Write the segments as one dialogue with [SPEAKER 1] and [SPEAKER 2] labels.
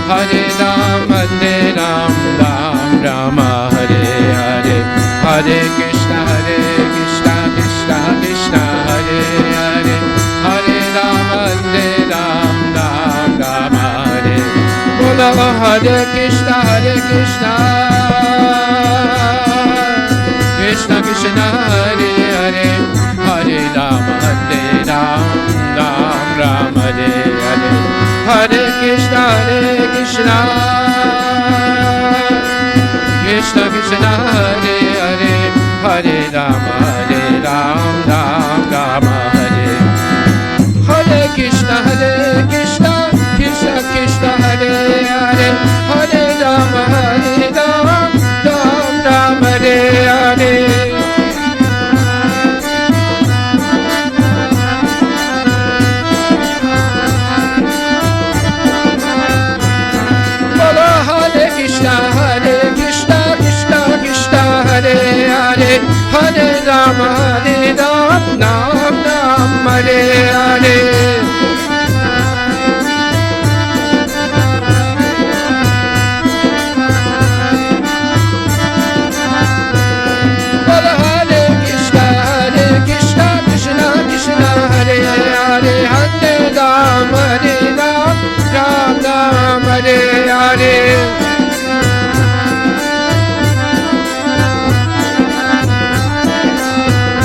[SPEAKER 1] Hare Ram, Rama Hare Hare, Hare Krishna, Krishna Krishna, Hare Hare, Hare Ram, Rama Hare. Bola Hare Krishna, Krishna Krishna, Hare Hare, Hare Ram, Rama Hare Hare, Hare Krishna, Krishna Krishna, Hare Hare, Hare Rama, Rama Hare. Hare Krishna, Krishna Krishna, Hare Hare, Hare Rama, Rama Hare Hare. Hare Hare, Hare Rama, Rama Hare Hare. Hare Krishna, Krishna Krishna, Hare Hare, Hare Rama,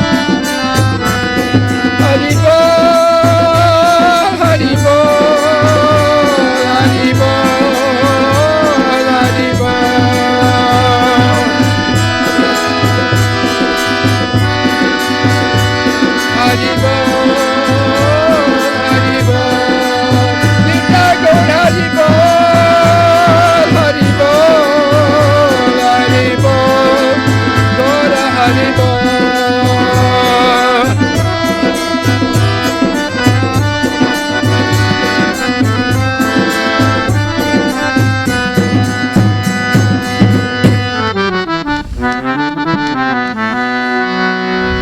[SPEAKER 1] Rama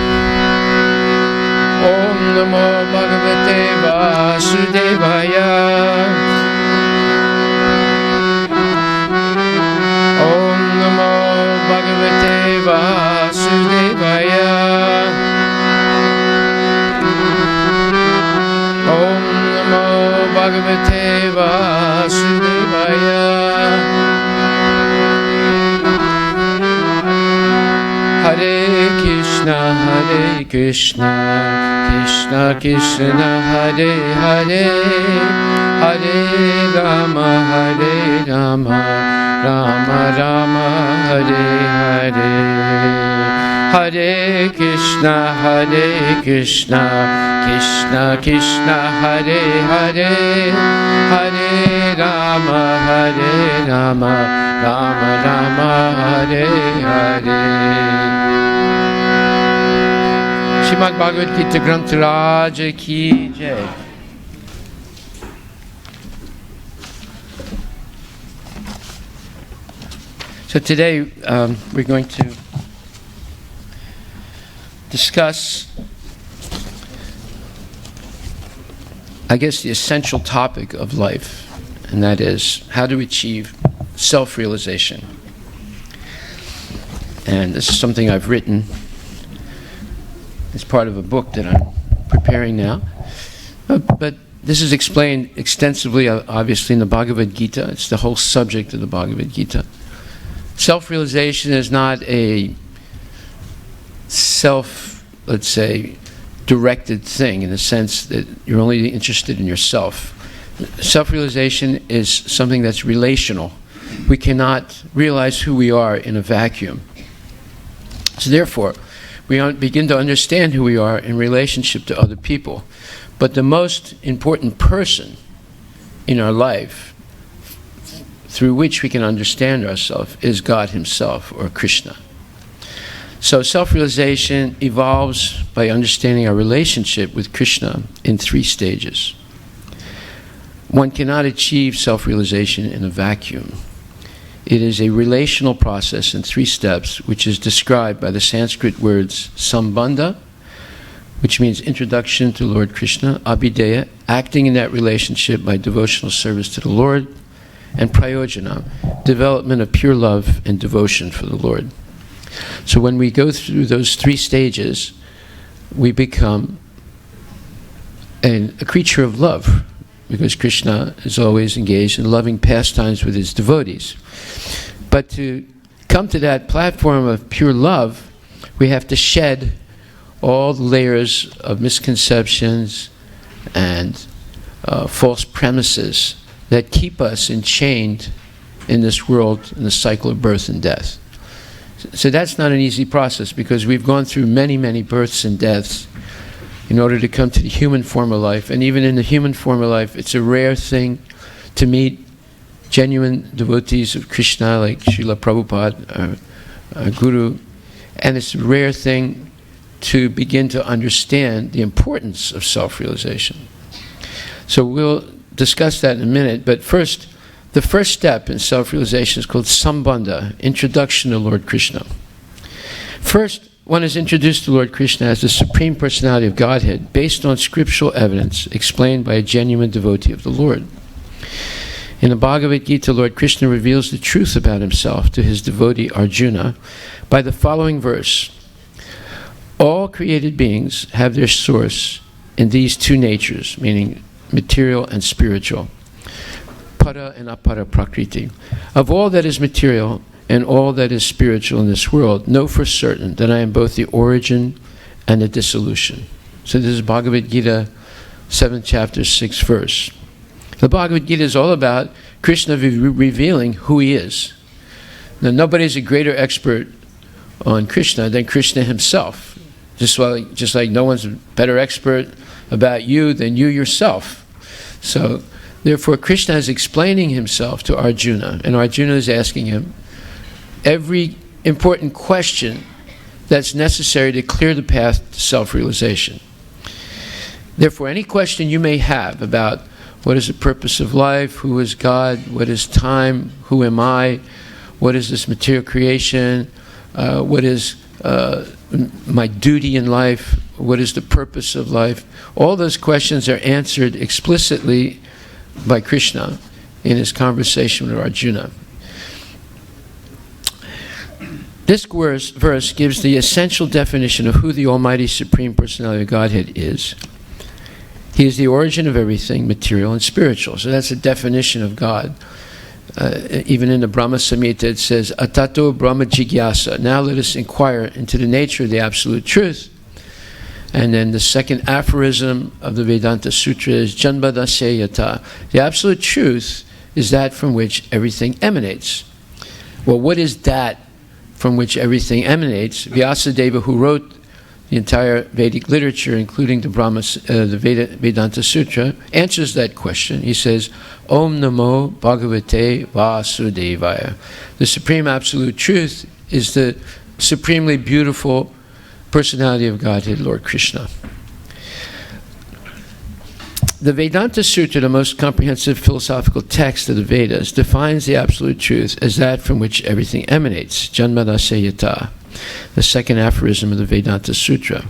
[SPEAKER 1] Hare Hare. Krishna, Krishna Krishna, Hare Hare, Hare Rama, Rama Rama, Hare Hare. Hare Krishna, Krishna Krishna, Hare Hare, Hare Rama, Rama Rama, Hare Hare. Srimad Bhagavad Gita Granth Raja Ki Jai. So today we're going to discuss, I guess, the essential topic of life, and that is how to achieve self-realization. And this is something I've written as part of a book that I'm preparing now. But this is explained extensively, obviously, in the Bhagavad Gita. It's the whole subject of the Bhagavad Gita. Self-realization is not a let's say, directed thing in the sense that you're only interested in yourself. Self-realization is something that's relational. We cannot realize who we are in a vacuum. So therefore, we begin to understand who we are in relationship to other people. But the most important person in our life through which we can understand ourselves is God Himself, or Krishna. So self-realization evolves by understanding our relationship with Krishna in 3 stages. One cannot achieve self-realization in a vacuum. It is a relational process in 3 steps, which is described by the Sanskrit words sambandha, which means introduction to Lord Krishna, abhideya, acting in that relationship by devotional service to the Lord, and prayojana, development of pure love and devotion for the Lord. So when we go through those three stages, we become a creature of love, because Krishna is always engaged in loving pastimes with his devotees. But to come to that platform of pure love, we have to shed all the layers of misconceptions and false premises that keep us enchained in this world, in the cycle of birth and death. So that's not an easy process, because we've gone through many, many births and deaths in order to come to the human form of life. And even in the human form of life, it's a rare thing to meet genuine devotees of Krishna, like Srila Prabhupada, our Guru. And it's a rare thing to begin to understand the importance of self-realization. So we'll discuss that in a minute, but first, the first step in self-realization is called Sambandha, introduction to Lord Krishna. First, one is introduced to Lord Krishna as the Supreme Personality of Godhead, based on scriptural evidence explained by a genuine devotee of the Lord. In the Bhagavad Gita, Lord Krishna reveals the truth about himself to his devotee Arjuna by the following verse. All created beings have their source in these two natures, meaning material and spiritual, para and apara prakriti. Of all that is material and all that is spiritual in this world, know for certain that I am both the origin and the dissolution. So this is Bhagavad Gita, 7th chapter, 6th verse. The Bhagavad Gita is all about Krishna revealing who he is. Now, nobody's a greater expert on Krishna than Krishna himself. Just like no one's a better expert about you than you yourself. So, therefore, Krishna is explaining himself to Arjuna, and Arjuna is asking him every important question that's necessary to clear the path to self-realization. Therefore, any question you may have about what is the purpose of life, who is God, what is time, who am I, what is this material creation, what is my duty in life, what is the purpose of life, all those questions are answered explicitly by Krishna in his conversation with Arjuna. This verse gives the essential definition of who the Almighty Supreme Personality of Godhead is. He is the origin of everything, material and spiritual. So that's a definition of God. Even in the Brahma Samhita it says, Atato Brahma Jigyasa. Now let us inquire into the nature of the Absolute Truth. And then the second aphorism of the Vedanta Sutra is Janmadasya Yata. The Absolute Truth is that from which everything emanates. Well, what is that from which everything emanates? Vyasadeva, who wrote the entire Vedic literature, including the Vedanta Sutra, answers that question. He says, Om Namo Bhagavate Vasudevaya. The Supreme Absolute Truth is the supremely beautiful personality of Godhead, Lord Krishna. The Vedanta Sutra, the most comprehensive philosophical text of the Vedas, defines the Absolute Truth as that from which everything emanates, Janmadasya Yata, the second aphorism of the Vedanta Sutra.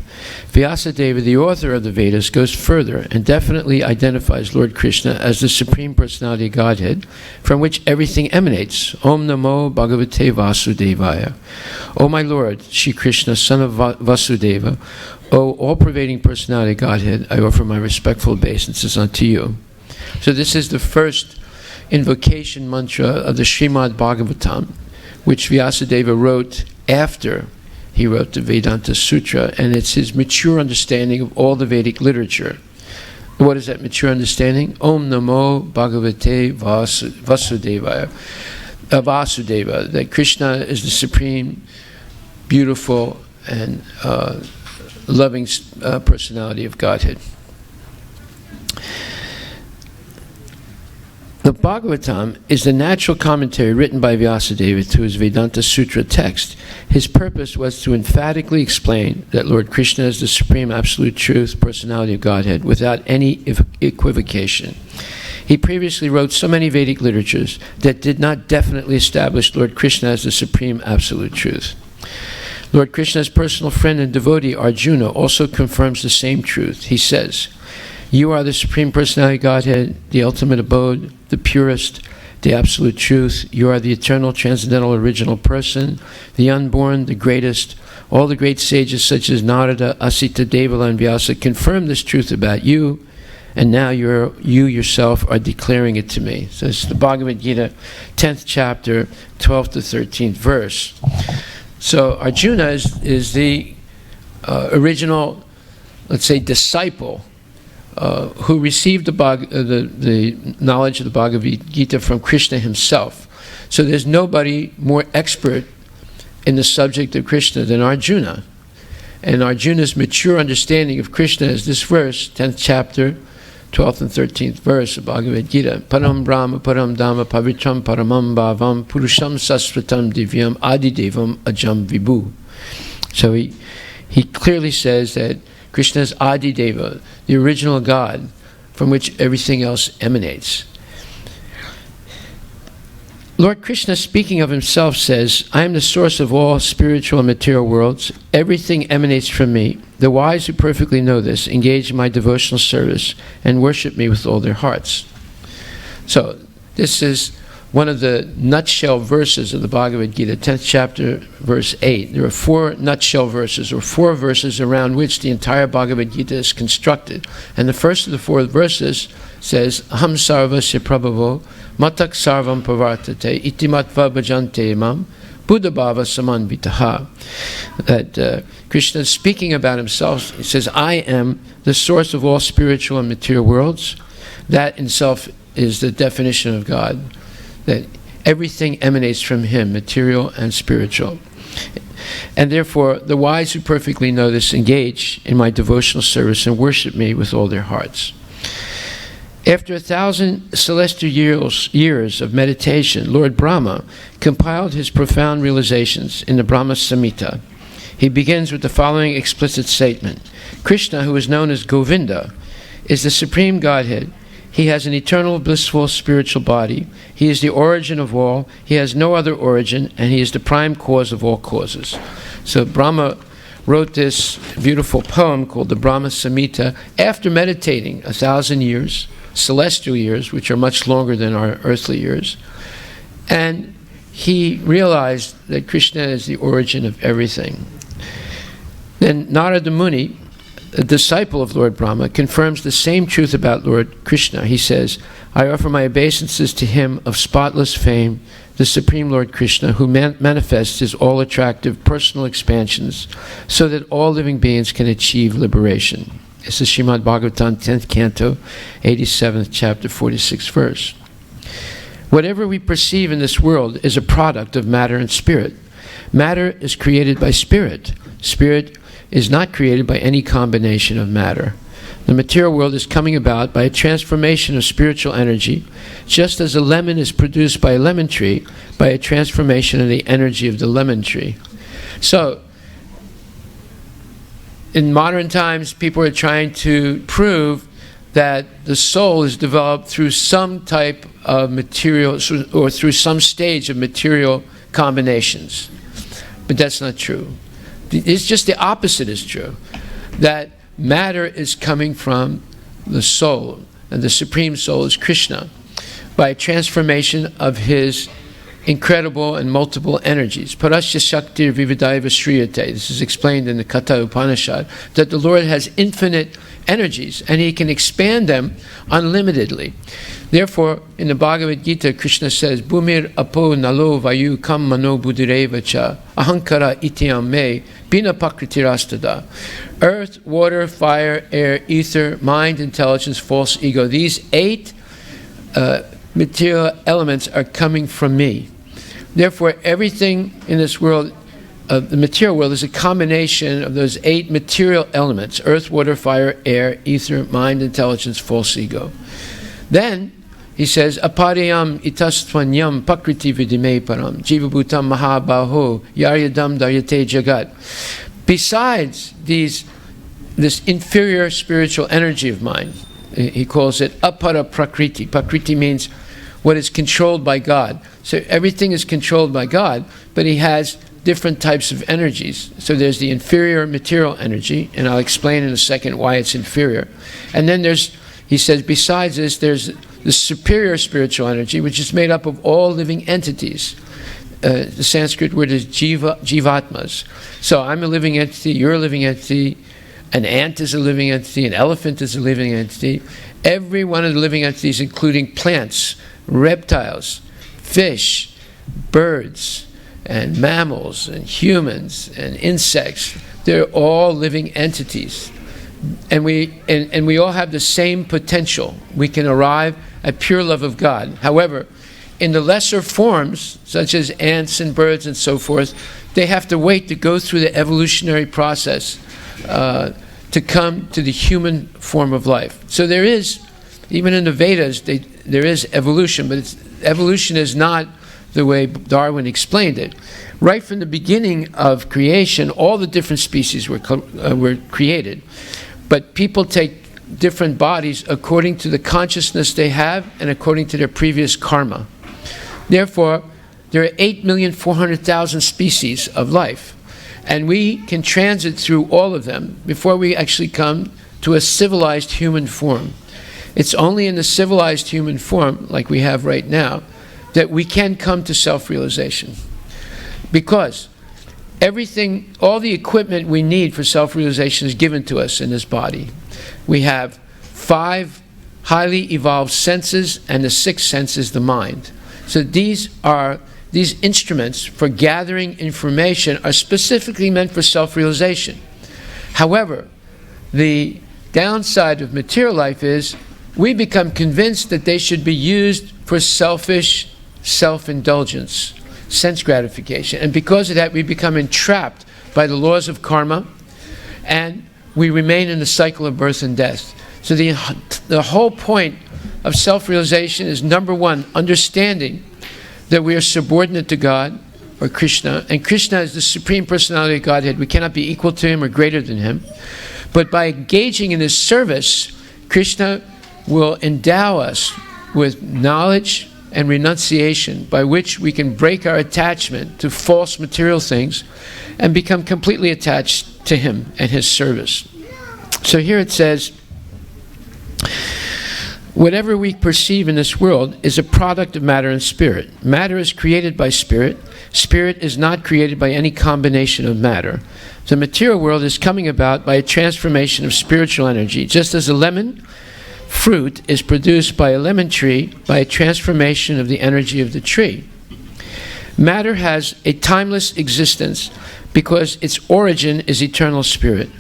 [SPEAKER 1] Vyasadeva, the author of the Vedas, goes further and definitely identifies Lord Krishna as the Supreme Personality of Godhead from which everything emanates. Om Namo Bhagavate Vasudevaya. O my Lord, Shri Krishna, son of Vasudeva, O all-pervading personality of Godhead, I offer my respectful obeisances unto you. So this is the first invocation mantra of the Srimad Bhagavatam, which Vyasadeva wrote after he wrote the Vedanta Sutra, and it's his mature understanding of all the Vedic literature. What is that mature understanding? Om Namo Bhagavate Vasudevaya. Vasudeva, that Krishna is the supreme, beautiful, and loving personality of Godhead. The Bhagavatam is the natural commentary written by Vyasadeva to his Vedanta Sutra text. His purpose was to emphatically explain that Lord Krishna is the Supreme Absolute Truth, Personality of Godhead, without any equivocation. He previously wrote so many Vedic literatures that did not definitely establish Lord Krishna as the Supreme Absolute Truth. Lord Krishna's personal friend and devotee, Arjuna, also confirms the same truth. He says, "You are the Supreme Personality Godhead, the ultimate abode, the purest, the absolute truth. You are the eternal, transcendental, original person, the unborn, the greatest. All the great sages such as Narada, Asita, Devala, and Vyasa confirm this truth about you, and now you yourself are declaring it to me." So it's the Bhagavad Gita, 10th chapter, 12th to 13th verse. So Arjuna is the original, let's say, disciple who received the knowledge of the Bhagavad Gita from Krishna himself. So there's nobody more expert in the subject of Krishna than Arjuna. And Arjuna's mature understanding of Krishna is this verse, 10th chapter, 12th and 13th verse of Bhagavad Gita. Param Brahma, Param Dhamma, Pavitram, Paramam Bhavam, Purusham Sasvatam Divyam, Adidevam Ajam Vibhu. So he clearly says that Krishna is Adideva, the original God from which everything else emanates. Lord Krishna, speaking of himself, says, "I am the source of all spiritual and material worlds. Everything emanates from me. The wise who perfectly know this engage in my devotional service and worship me with all their hearts." So this is one of the nutshell verses of the Bhagavad Gita, 10th chapter, verse 8. There are 4 nutshell verses, or 4 verses around which the entire Bhagavad Gita is constructed. And the first of the 4 verses says, "Aham sarvasya prabhavo, matak sarvam pavartate, itimatva bhajante imam, buddhabhava samanvitaha." That Krishna is speaking about himself. He says, "I am the source of all spiritual and material worlds." That in itself is the definition of God, that everything emanates from him, material and spiritual. And therefore, the wise who perfectly know this engage in my devotional service and worship me with all their hearts. After 1,000 celestial years of meditation, Lord Brahma compiled his profound realizations in the Brahma Samhita. He begins with the following explicit statement. Krishna, who is known as Govinda, is the Supreme Godhead. He has an eternal, blissful, spiritual body. He is the origin of all. He has no other origin, and he is the prime cause of all causes. So Brahma wrote this beautiful poem called the Brahma Samhita after meditating 1,000 years, celestial years, which are much longer than our earthly years. And he realized that Krishna is the origin of everything. Then Narada Muni, a disciple of Lord Brahma, confirms the same truth about Lord Krishna. He says, "I offer my obeisances to him of spotless fame, the Supreme Lord Krishna, who manifests his all-attractive personal expansions so that all living beings can achieve liberation." This is Srimad Bhagavatam, 10th canto, 87th chapter, 46th verse. Whatever we perceive in this world is a product of matter and spirit. Matter is created by spirit. Spirit is not created by any combination of matter. The material world is coming about by a transformation of spiritual energy, just as a lemon is produced by a lemon tree by a transformation of the energy of the lemon tree. So, in modern times, people are trying to prove that the soul is developed through some type of material, or through some stage of material combinations. But that's not true. It's just the opposite is true. That matter is coming from the soul, and the Supreme Soul is Krishna, by a transformation of his incredible and multiple energies. Parasya Shaktir Vividaiva Shriyate. This is explained in the Katha Upanishad, that the Lord has infinite energies, and he can expand them unlimitedly. Therefore, in the Bhagavad Gita, Krishna says, "Bhumir apo nalo vayu kam mano buddhireva cha ahankara ityam me bina pakritirastada." Earth, water, fire, air, ether, mind, intelligence, false ego. These 8 material elements are coming from me. Therefore, everything in this world, the material world, is a combination of those 8 material elements: earth, water, fire, air, ether, mind, intelligence, false ego. Then he says, "Apariyam itastvanyam pakriti vidime param jivabhutam mahabaho yaryadam daryate jagat." Besides this inferior spiritual energy of mine, he calls it apara prakriti. Prakriti means what is controlled by God. So everything is controlled by God, but he has different types of energies. So there's the inferior material energy, and I'll explain in a second why it's inferior. And then he says, besides this, there's the superior spiritual energy, which is made up of all living entities. The Sanskrit word is jivatmas. So I'm a living entity, you're a living entity, an ant is a living entity, an elephant is a living entity. Every one of the living entities, including plants, reptiles, fish, birds, and mammals, and humans, and insects, they're all living entities. And we all have the same potential. We can arrive at pure love of God. However, in the lesser forms, such as ants and birds and so forth, they have to wait to go through the evolutionary process to come to the human form of life. So there is, even in the Vedas, there is evolution, but evolution is not the way Darwin explained it. Right from the beginning of creation, all the different species were created. But people take different bodies according to the consciousness they have and according to their previous karma. Therefore, there are 8,400,000 species of life. And we can transit through all of them before we actually come to a civilized human form. It's only in the civilized human form, like we have right now, that we can come to self-realization. Because everything, all the equipment we need for self-realization is given to us in this body. We have 5 highly evolved senses, and the 6th sense is the mind. So these instruments for gathering information are specifically meant for self-realization. However, the downside of material life is we become convinced that they should be used for selfish self-indulgence, sense gratification. And because of that, we become entrapped by the laws of karma, and we remain in the cycle of birth and death. So the whole point of self-realization is, number one, understanding that we are subordinate to God, or Krishna, and Krishna is the Supreme Personality of Godhead. We cannot be equal to Him or greater than Him. But by engaging in His service, Krishna will endow us with knowledge and renunciation by which we can break our attachment to false material things and become completely attached to Him and His service. So here it says, whatever we perceive in this world is a product of matter and spirit. Matter is created by spirit. Spirit is not created by any combination of matter. The material world is coming about by a transformation of spiritual energy, just as a lemon fruit is produced by a lemon tree by a transformation of the energy of the tree. Matter has a timeless existence because its origin is eternal spirit.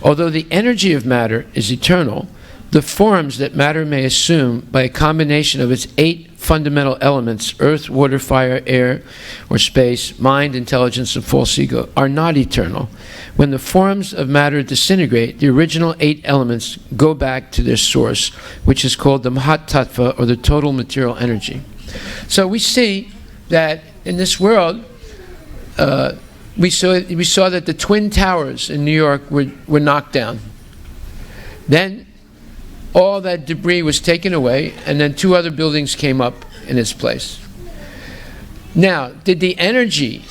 [SPEAKER 1] Although the energy of matter is eternal, the forms that matter may assume by a combination of its 8 fundamental elements, earth, water, fire, air, or space, mind, intelligence, and false ego, are not eternal. When the forms of matter disintegrate, the original 8 elements go back to their source, which is called the Mahat Tattva, or the total material energy. So we see that in this world, we saw that the Twin Towers in New York were knocked down. Then all that debris was taken away, and then 2 other buildings came up in its place. Now, did the energy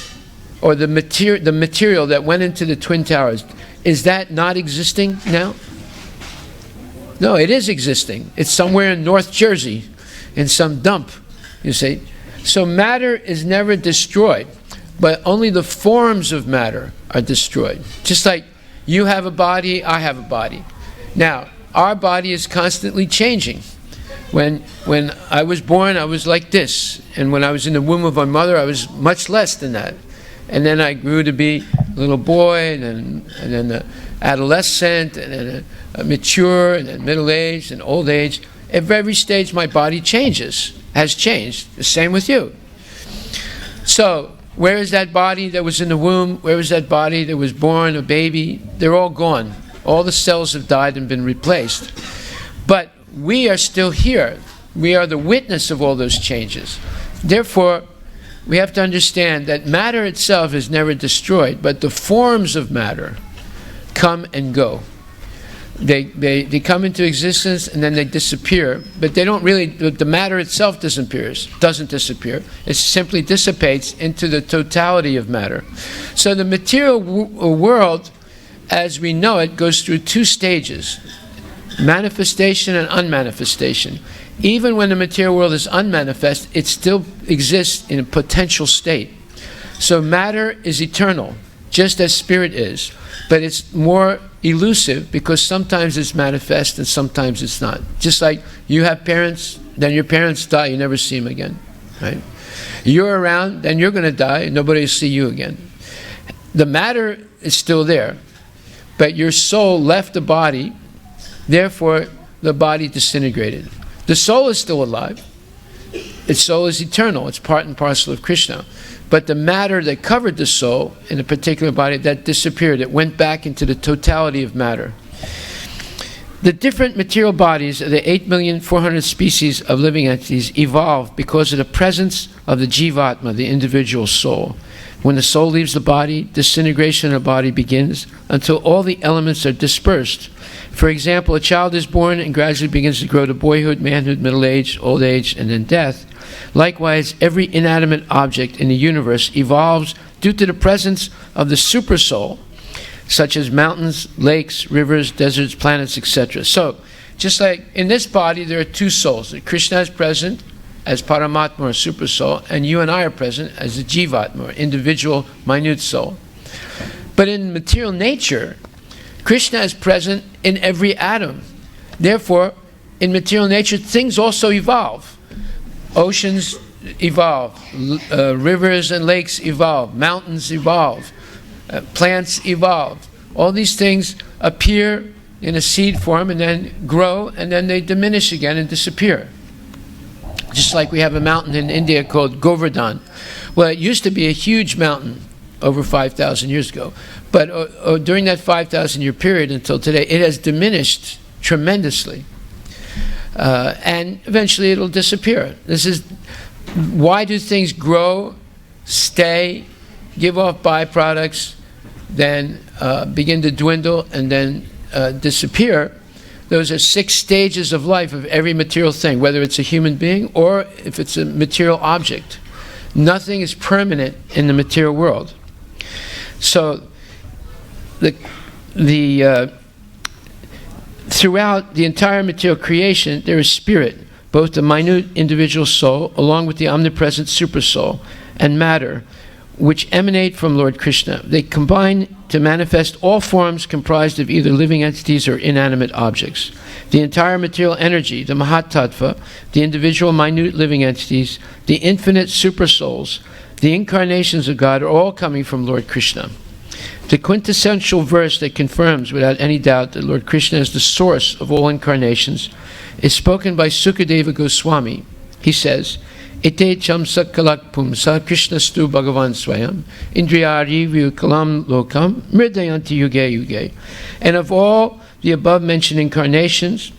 [SPEAKER 1] or the material that went into the Twin Towers, is that not existing now? No, it is existing. It's somewhere in North Jersey, in some dump, you see. So matter is never destroyed, but only the forms of matter are destroyed. Just like you have a body, I have a body. Now, our body is constantly changing. When I was born, I was like this. And when I was in the womb of my mother, I was much less than that. And then I grew to be a little boy, and then an adolescent, and then a mature, and then middle-aged, and old age. At every stage, my body has changed. The same with you. So, where is that body that was in the womb? Where is that body that was born, a baby? They're all gone. All the cells have died and been replaced. But we are still here. We are the witness of all those changes. Therefore, we have to understand that matter itself is never destroyed, but the forms of matter come and go. They come into existence and then they disappear, but they don't really, the matter itself doesn't disappear. It simply dissipates into the totality of matter. So the material world, as we know it, goes through two stages: manifestation and unmanifestation. Even when the material world is unmanifest, it still exists in a potential state. So matter is eternal, just as spirit is, but it's more elusive because sometimes it's manifest and sometimes it's not. Just like you have parents, then your parents die, you never see them again, right? You're around, then you're going to die, and nobody will see you again. The matter is still there, but your soul left the body, therefore the body disintegrated. The soul is still alive. Its soul is eternal. It's part and parcel of Krishna. But the matter that covered the soul in a particular body, that disappeared. It went back into the totality of matter. The different material bodies of the 8,400,000 species of living entities evolve because of the presence of the Jivatma, the individual soul. When the soul leaves the body, disintegration of the body begins until all the elements are dispersed. For example, a child is born and gradually begins to grow to boyhood, manhood, middle age, old age, and then death. Likewise, every inanimate object in the universe evolves due to the presence of the supersoul, such as mountains, lakes, rivers, deserts, planets, etc. So, just like in this body, there are two souls. Krishna is present as Paramatma or supersoul, and you and I are present as the Jivatma, or individual, minute soul. But in material nature, Krishna is present in every atom. Therefore, in material nature, things also evolve. Oceans evolve, rivers and lakes evolve, mountains evolve, plants evolve. All these things appear in a seed form and then grow, and then they diminish again and disappear. Just like we have a mountain in India called Govardhan. Well, it used to be a huge mountain over 5,000 years ago. But during that 5,000-year period until today, it has diminished tremendously. And eventually it'll disappear. This is why do things grow, stay, give off byproducts, then begin to dwindle, and then disappear. Those are 6 stages of life of every material thing, whether it's a human being or if it's a material object. Nothing is permanent in the material world. So throughout the entire material creation, there is spirit, both the minute individual soul, along with the omnipresent supersoul, and matter, which emanate from Lord Krishna. They combine to manifest all forms comprised of either living entities or inanimate objects. The entire material energy, the Mahatattva, the individual minute living entities, the infinite supersouls, the incarnations of God are all coming from Lord Krishna. The quintessential verse that confirms without any doubt that Lord Krishna is the source of all incarnations is spoken by Sukadeva Goswami. He says, Ite cham sakalak pumsa Krishnastu Bhagavan Swayam Indriyari Vyukalam Lokam Mridayanti Yuge Yuge. And of all the above mentioned incarnations,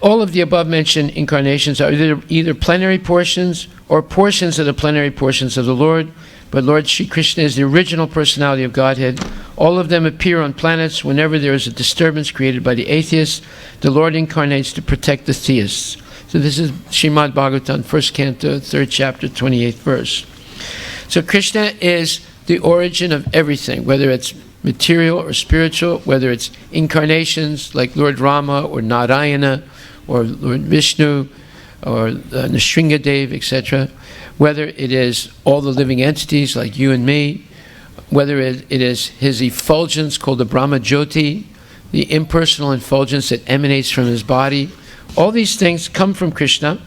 [SPEAKER 1] all of the above mentioned incarnations are either plenary portions or portions of the plenary portions of the Lord. But Lord Sri Krishna is the original personality of Godhead. All of them appear on planets whenever there is a disturbance created by the atheists. The Lord incarnates to protect the theists. So this is Srimad Bhagavatam, 1st Canto, 3rd chapter, 28th verse. So Krishna is the origin of everything, whether it's material or spiritual, whether it's incarnations like Lord Rama or Narayana or Lord Vishnu or Nrsingadev, etc., whether it is all the living entities like you and me, whether it is his effulgence called the Brahma Jyoti, the impersonal effulgence that emanates from his body. All these things come from Krishna,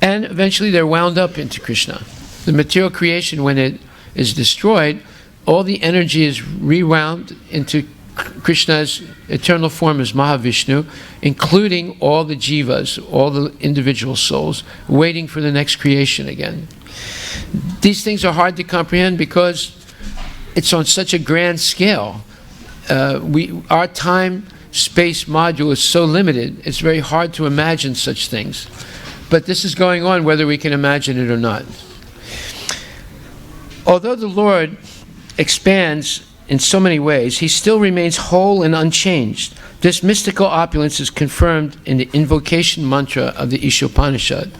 [SPEAKER 1] and eventually they're wound up into Krishna. The material creation, when it is destroyed, all the energy is rewound into Krishna's eternal form as Mahavishnu, including all the jivas, all the individual souls, waiting for the next creation again. These things are hard to comprehend because it's on such a grand scale. Our time-space module is so limited, it's very hard to imagine such things. But this is going on whether we can imagine it or not. Although the Lord expands in so many ways, he still remains whole and unchanged. This mystical opulence is confirmed in the invocation mantra of the Ishopanishad.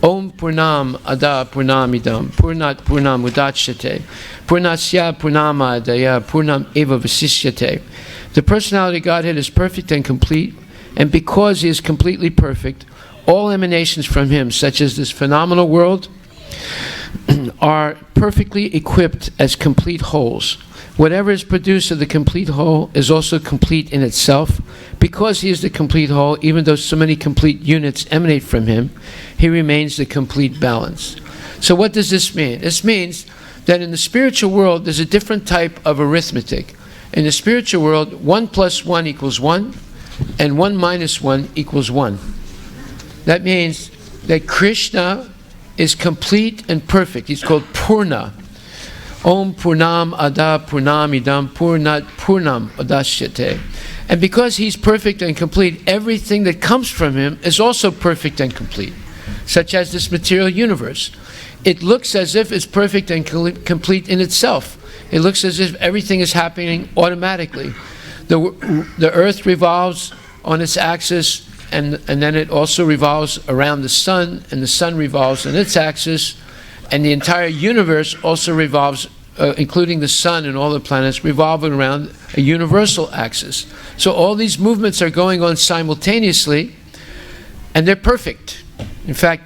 [SPEAKER 1] Om Purnam Ada Purnam Idam Purnat Purnam Udachyate Purnasya Purnama Adaya Purnam Eva Vasishyate. The personality of Godhead is perfect and complete, and because he is completely perfect, all emanations from him, such as this phenomenal world, are perfectly equipped as complete wholes. Whatever is produced of the complete whole is also complete in itself. Because he is the complete whole, even though so many complete units emanate from him, he remains the complete balance. So what does this mean? This means that in the spiritual world, there's a different type of arithmetic. In the spiritual world, 1 plus 1 equals 1, and 1 minus 1 equals 1. That means that Krishna is complete and perfect. He's called Purna. Om Purnam Ada Purnam Idam Purnat Purnam Udashyate. And because he's perfect and complete, everything that comes from him is also perfect and complete, such as this material universe. It looks as if it's perfect and complete in itself. It looks as if everything is happening automatically. The earth revolves on its axis, and then it also revolves around the sun, and the sun revolves on its axis, and the entire universe also revolves, including the sun and all the planets, revolving around a universal axis. So all these movements are going on simultaneously, and they're perfect. In fact,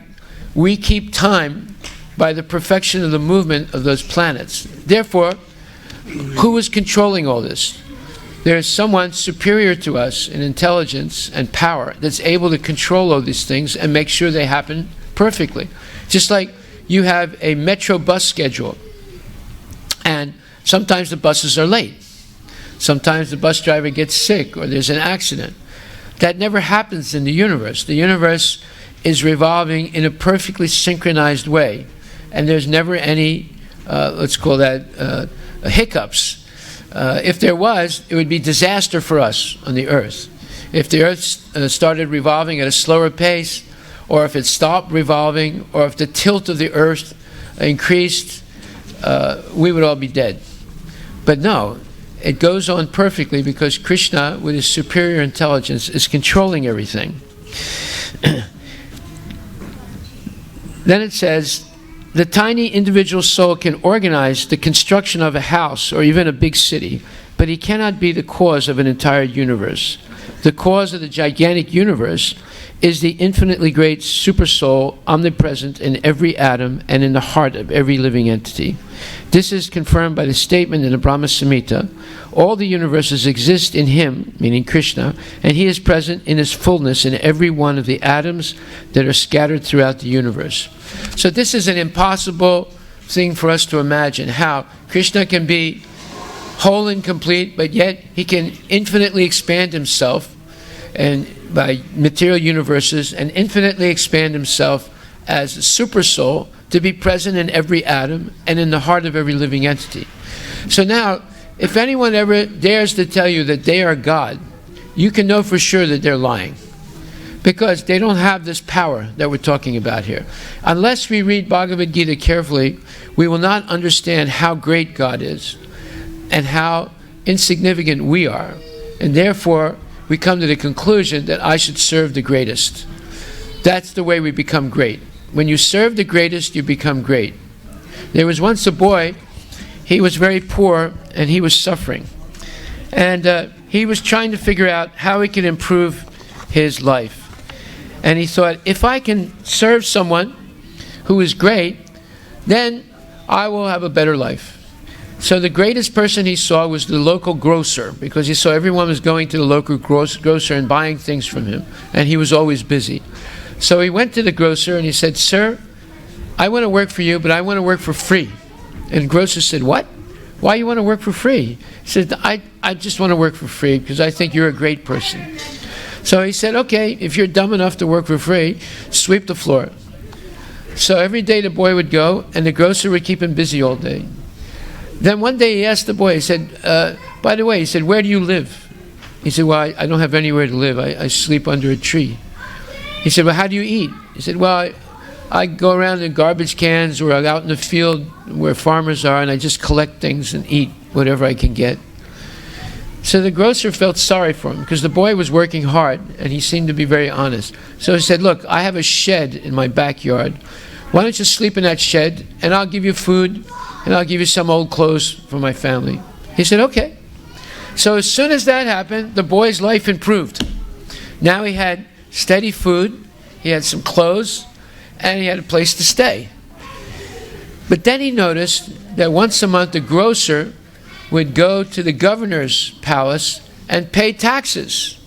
[SPEAKER 1] we keep time by the perfection of the movement of those planets. Therefore, who is controlling all this? There is someone superior to us in intelligence and power that's able to control all these things and make sure they happen perfectly. Just like you have a metro bus schedule, and sometimes the buses are late. Sometimes the bus driver gets sick or there's an accident. That never happens in the universe. The universe is revolving in a perfectly synchronized way, and there's never any, let's call that, hiccups. If there was, it would be disaster for us on the earth. If the earth started revolving at a slower pace, or if it stopped revolving, or if the tilt of the earth increased, we would all be dead. But no, it goes on perfectly because Krishna, with his superior intelligence, is controlling everything. Then it says, the tiny individual soul can organize the construction of a house or even a big city, but he cannot be the cause of an entire universe. The cause of the gigantic universe is the infinitely great supersoul omnipresent in every atom and in the heart of every living entity. This is confirmed by the statement in the Brahma Samhita, all the universes exist in him, meaning Krishna, and he is present in his fullness in every one of the atoms that are scattered throughout the universe. So this is an impossible thing for us to imagine, how Krishna can be whole and complete, but yet he can infinitely expand himself and by material universes, and infinitely expand himself as a super soul to be present in every atom and in the heart of every living entity. So now, if anyone ever dares to tell you that they are God, you can know for sure that they're lying, because they don't have this power that we're talking about here. Unless we read Bhagavad Gita carefully, we will not understand how great God is and how insignificant we are, and therefore we come to the conclusion that I should serve the greatest. That's the way we become great. When you serve the greatest, you become great. There was once a boy, he was very poor and he was suffering. And he was trying to figure out how he could improve his life. And he thought, if I can serve someone who is great, then I will have a better life. So the greatest person he saw was the local grocer, because he saw everyone was going to the local grocer and buying things from him, and he was always busy. So he went to the grocer and he said, "Sir, I want to work for you, but I want to work for free." And the grocer said, "What? Why you want to work for free?" He said, I just want to work for free because I think you're a great person." So he said, "Okay, if you're dumb enough to work for free, sweep the floor." So every day the boy would go, and the grocer would keep him busy all day. Then one day he asked the boy, he said, by the way, he said, "Where do you live?" He said, "Well, I don't have anywhere to live. I sleep under a tree." He said, "Well, how do you eat?" He said, "Well, I go around in garbage cans or out in the field where farmers are, and I just collect things and eat whatever I can get." So the grocer felt sorry for him because the boy was working hard and he seemed to be very honest. So he said, look, I have a shed in my backyard. Why don't you sleep in that shed and I'll give you food and I'll give you some old clothes for my family. He said, okay. So as soon as that happened, the boy's life improved. Now he had steady food, he had some clothes, and he had a place to stay. But then he noticed that once a month the grocer would go to the governor's palace and pay taxes.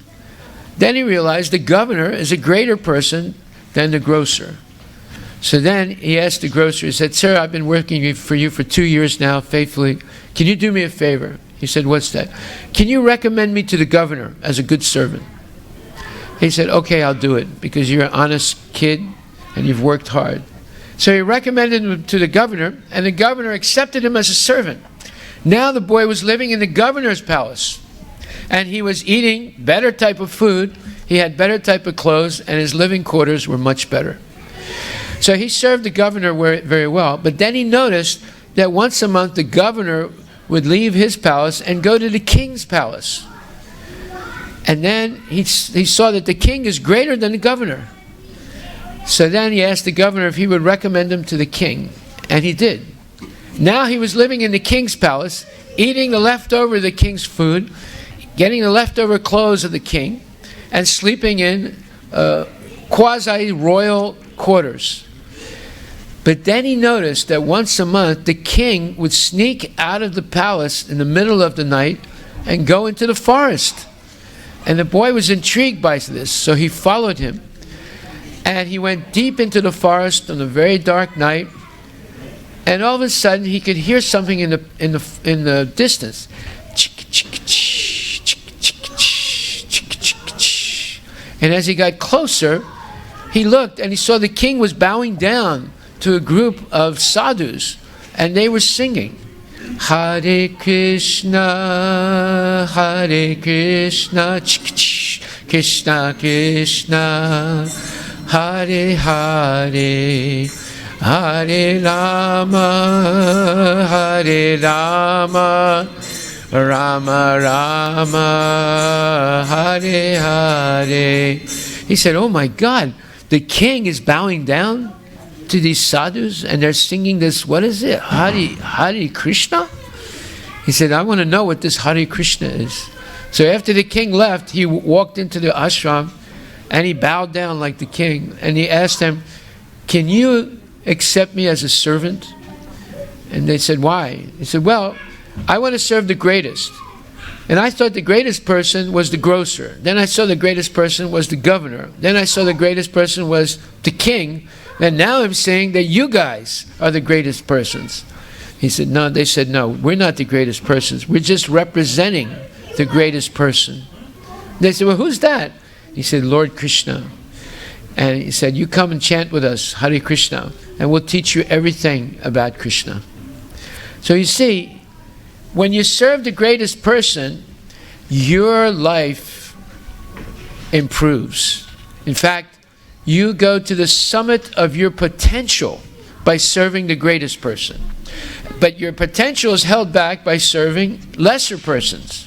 [SPEAKER 1] Then he realized the governor is a greater person than the grocer. So then he asked the grocer, he said, sir, I've been working for you for 2 years now, faithfully. Can you do me a favor? He said, what's that? Can you recommend me to the governor as a good servant? He said, okay, I'll do it, because you're an honest kid and you've worked hard. So he recommended him to the governor, and the governor accepted him as a servant. Now the boy was living in the governor's palace, and he was eating better type of food, he had better type of clothes, and his living quarters were much better. So he served the governor very well, but then he noticed that once a month the governor would leave his palace and go to the king's palace. And then he saw that the king is greater than the governor. So then he asked the governor if he would recommend him to the king, and he did. Now he was living in the king's palace, eating the leftover of the king's food, getting the leftover clothes of the king, and sleeping in quasi-royal quarters. But then he noticed that once a month the king would sneak out of the palace in the middle of the night and go into the forest. And the boy was intrigued by this, so he followed him. And he went deep into the forest on a very dark night, and all of a sudden he could hear something in the distance. And as he got closer, he looked and he saw the king was bowing down to a group of sadhus, and they were singing, Hare Krishna, Hare Krishna, Krishna Krishna, Hare Hare, Hare Rama, Hare Rama, Rama Rama, Hare Hare. He said, oh my God, the king is bowing down to these sadhus and they're singing this, what is it, Hare Krishna? He said, I want to know what this Hare Krishna is. So after the king left, he walked into the ashram and he bowed down like the king, and he asked them, can you accept me as a servant? And they said, why? He said, well, I want to serve the greatest. And I thought the greatest person was the grocer. Then I saw the greatest person was the governor. Then I saw the greatest person was the king. And now I'm saying that you guys are the greatest persons. He said, no. They said, no, we're not the greatest persons. We're just representing the greatest person. They said, well, who's that? He said, Lord Krishna. And he said, you come and chant with us, Hare Krishna, and we'll teach you everything about Krishna. So you see, when you serve the greatest person, your life improves. In fact, you go to the summit of your potential by serving the greatest person. But your potential is held back by serving lesser persons.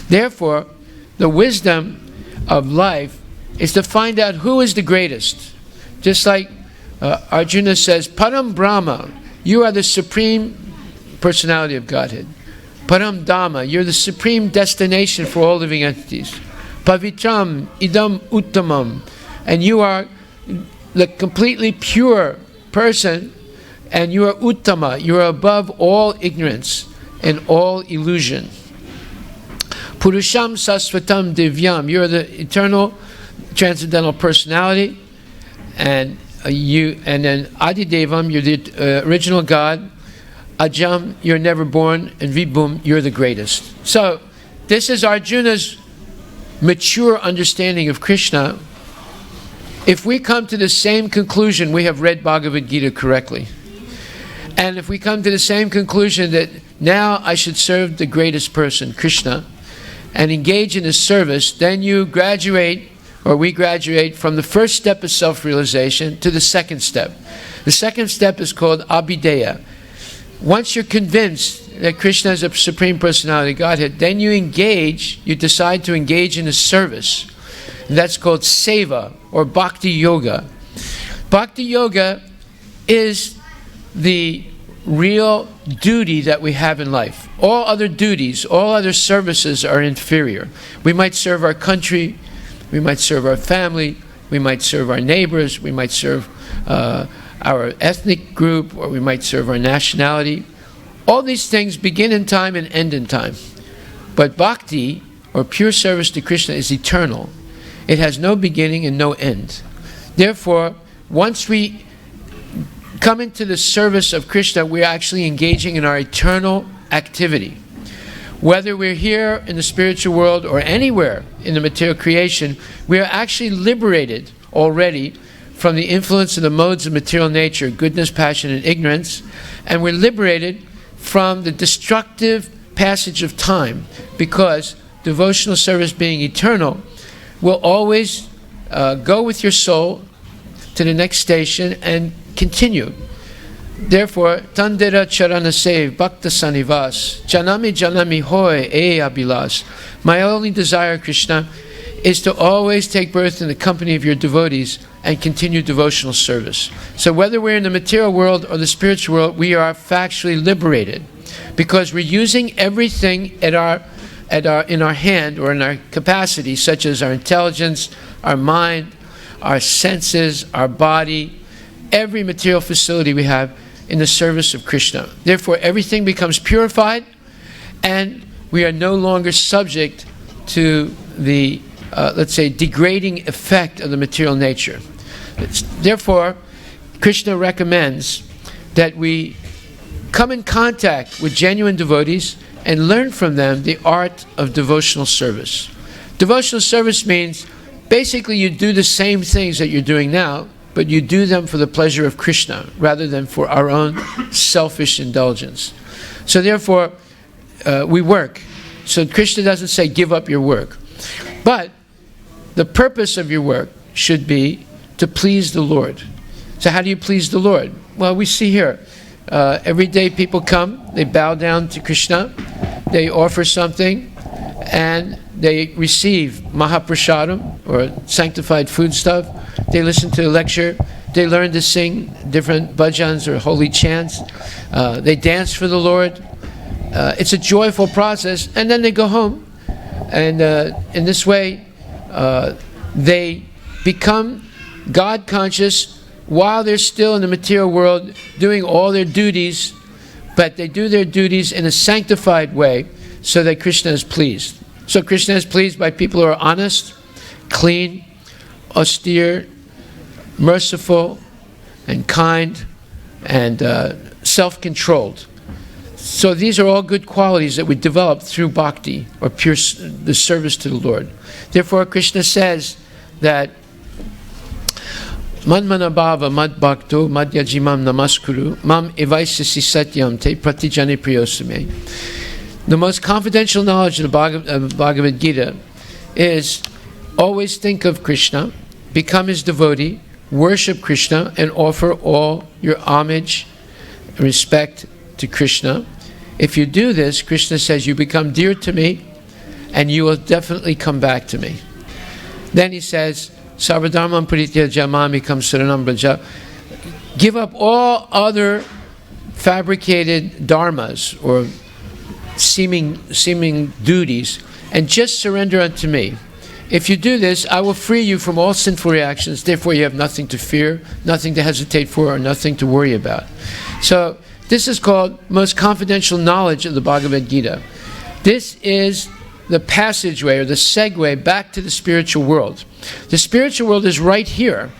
[SPEAKER 1] Therefore, the wisdom of life is to find out who is the greatest. Just like Arjuna says, Param Brahma, you are the supreme personality of Godhead. Param Dhamma, you're the supreme destination for all living entities. Pavitram idam uttamam, and you are the completely pure person, and you are uttama, you are above all ignorance and all illusion. Purusham sasvatam divyam, you're the eternal transcendental personality, and then Adidevam, you're the original God. Ajam, you're never born, and Vibhum, you're the greatest. So this is Arjuna's mature understanding of Krishna. If we come to the same conclusion, we have read Bhagavad Gita correctly. And if we come to the same conclusion that now I should serve the greatest person, Krishna, and engage in his service, then you graduate, or we graduate, from the first step of self-realization to the second step. The second step is called Abhideya. Once you're convinced that Krishna is a Supreme Personality of Godhead, then you decide to engage in a service. And that's called seva or bhakti yoga. Bhakti yoga is the real duty that we have in life. All other duties, all other services are inferior. We might serve our country, we might serve our family, we might serve our neighbors, we might serve our ethnic group, or we might serve our nationality. All these things begin in time and end in time. But bhakti, or pure service to Krishna, is eternal. It has no beginning and no end. Therefore, once we come into the service of Krishna, we're actually engaging in our eternal activity. Whether we're here in the spiritual world or anywhere in the material creation, we are actually liberated already from the influence of the modes of material nature, goodness, passion, and ignorance, and we're liberated from the destructive passage of time, because devotional service, being eternal, will always go with your soul to the next station and continue. Therefore, Tandera Charana Sev Bhakta Sanivas Janami Janami Hoy E Abilas. My only desire, Krishna, is to always take birth in the company of your devotees and continue devotional service. So whether we're in the material world or the spiritual world, we are factually liberated, because we're using everything in our hand or in our capacity, such as our intelligence, our mind, our senses, our body, every material facility we have, in the service of Krishna. Therefore, everything becomes purified, and we are no longer subject to the, let's say, degrading effect of the material nature. Therefore, Krishna recommends that we come in contact with genuine devotees and learn from them the art of devotional service. Devotional service means basically you do the same things that you're doing now, but you do them for the pleasure of Krishna rather than for our own selfish indulgence. So therefore, we work. So Krishna doesn't say give up your work. But the purpose of your work should be to please the Lord. So how do you please the Lord? Well, we see here, every day people come, they bow down to Krishna, they offer something, and they receive Mahaprasadam, or sanctified foodstuff. They listen to a lecture. They learn to sing different bhajans or holy chants. They dance for the Lord. It's a joyful process. And then they go home. And in this way, they become God conscious while they're still in the material world doing all their duties. But they do their duties in a sanctified way so that Krishna is pleased. So Krishna is pleased by people who are honest, clean, austere, merciful, and kind, and self-controlled. So these are all good qualities that we develop through bhakti, or pure the service to the Lord. Therefore, Krishna says that Manmana bhava mad bhakto madhyajimam namaskuru mam evaisasi satyam te pratijani priyosame. The most confidential knowledge of the Bhagavad Gita is always think of Krishna, become his devotee, worship Krishna, and offer all your homage and respect to Krishna. If you do this, Krishna says, you become dear to me, and you will definitely come back to me. Then he says, Sarvadharmam paritya jamami kam saranam braja. Give up all other fabricated dharmas, or seeming duties, and just surrender unto me. If you do this, I will free you from all sinful reactions. Therefore, you have nothing to fear, nothing to hesitate for, or nothing to worry about. So this is called most confidential knowledge of the Bhagavad Gita. This is the passageway, or the segue back to the spiritual world. The spiritual world is right here.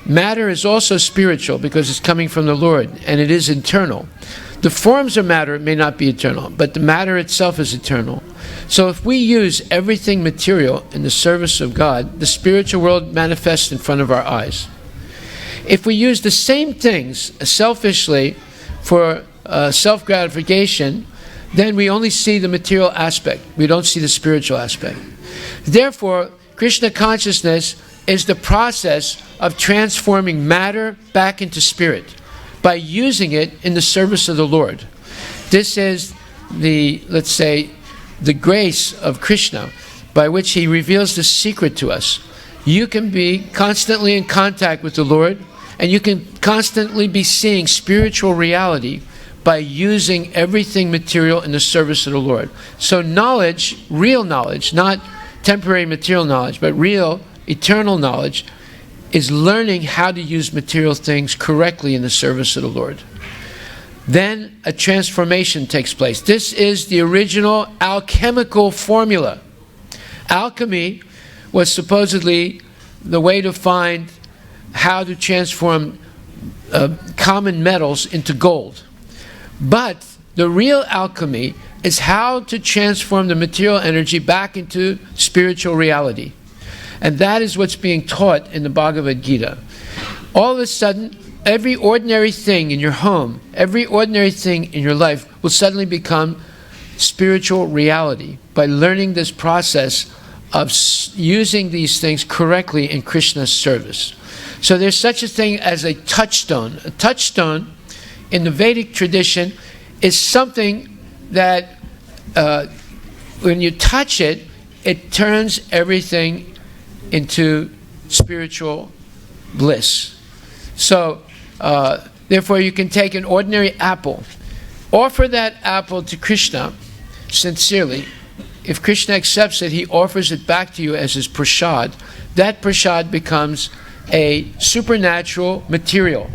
[SPEAKER 1] Matter is also spiritual because it's coming from the Lord, and it is internal. The forms of matter may not be eternal, but the matter itself is eternal. So if we use everything material in the service of God, the spiritual world manifests in front of our eyes. If we use the same things selfishly for self-gratification, then we only see the material aspect. We don't see the spiritual aspect. Therefore, Krishna consciousness is the process of transforming matter back into spirit by using it in the service of the Lord. This is let's say, the grace of Krishna, by which he reveals the secret to us, you can be constantly in contact with the Lord, and you can constantly be seeing spiritual reality by using everything material in the service of the Lord. So knowledge, real knowledge, not temporary material knowledge, but real eternal knowledge, is learning how to use material things correctly in the service of the Lord. Then a transformation takes place. This is the original alchemical formula. Alchemy was supposedly the way to find how to transform common metals into gold. But the real alchemy is how to transform the material energy back into spiritual reality. And that is what's being taught in the Bhagavad Gita. All of a sudden, every ordinary thing in your home, every ordinary thing in your life will suddenly become spiritual reality by learning this process of using these things correctly in Krishna's service. So there's such a thing as a touchstone. A touchstone in the Vedic tradition is something that when you touch it, it turns everything into spiritual bliss. So therefore you can take an ordinary apple, offer that apple to Krishna sincerely. If Krishna accepts it, he offers it back to you as his prasad. That prasad becomes a supernatural material.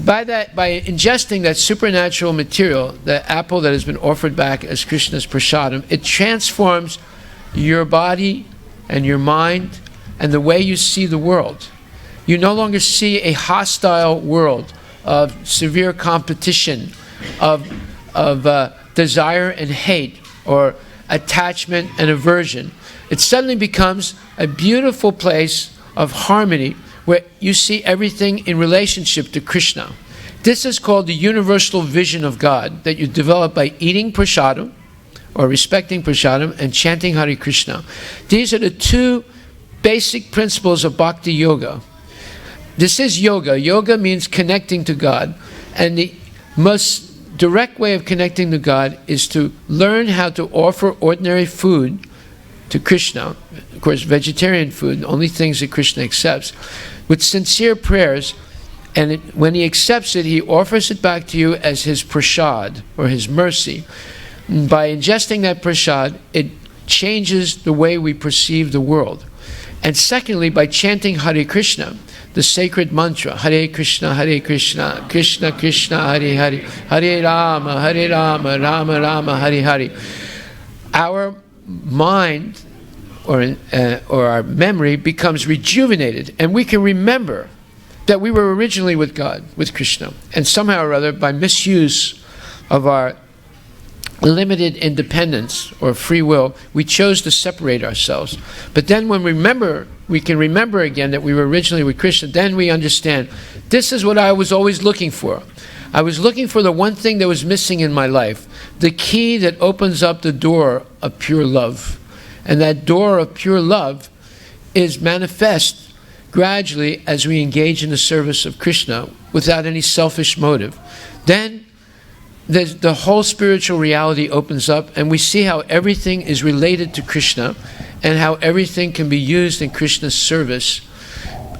[SPEAKER 1] By ingesting that supernatural material, the apple that has been offered back as Krishna's prasadam, it transforms your body and your mind and the way you see the world. You no longer see a hostile world of severe competition, of desire and hate, or attachment and aversion. It suddenly becomes a beautiful place of harmony where you see everything in relationship to Krishna. This is called the universal vision of God that you develop by eating prasadam or respecting prasadam and chanting Hare Krishna. These are the two basic principles of bhakti yoga. This is yoga. Yoga means connecting to God. And the most direct way of connecting to God is to learn how to offer ordinary food to Krishna. Of course, vegetarian food, only things that Krishna accepts, with sincere prayers. And when he accepts it, he offers it back to you as his prasad, or his mercy. And by ingesting that prasad, it changes the way we perceive the world. And secondly, by chanting Hare Krishna, the sacred mantra, Hare Krishna, Krishna Krishna, Hare Hare, Hare Rama, Rama Rama, Hare Hare. Our mind or our memory becomes rejuvenated, and we can remember that we were originally with God, with Krishna, and somehow or other, by misuse of our limited independence or free will, we chose to separate ourselves. But then when we can remember again that we were originally with Krishna, then we understand, this is what I was always looking for. I was looking for the one thing that was missing in my life, the key that opens up the door of pure love. And that door of pure love is manifest gradually as we engage in the service of Krishna without any selfish motive. Then the whole spiritual reality opens up, and we see how everything is related to Krishna and how everything can be used in Krishna's service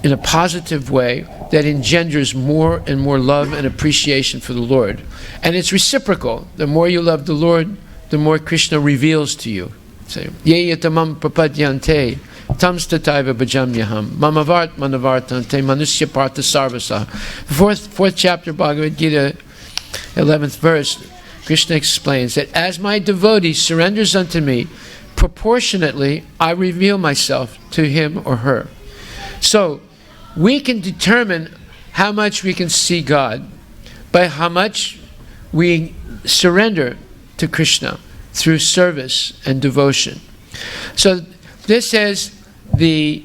[SPEAKER 1] in a positive way that engenders more and more love and appreciation for the Lord. And it's reciprocal. The more you love the Lord, the more Krishna reveals to you. Ye yatamam prapadyante tam stataiva bhajamyaham mamavart manavartante manusya partha sarvasa. Fourth chapter Bhagavad Gita, 11th verse, Krishna explains that as my devotee surrenders unto me, proportionately I reveal myself to him or her. So we can determine how much we can see God by how much we surrender to Krishna through service and devotion. So this is the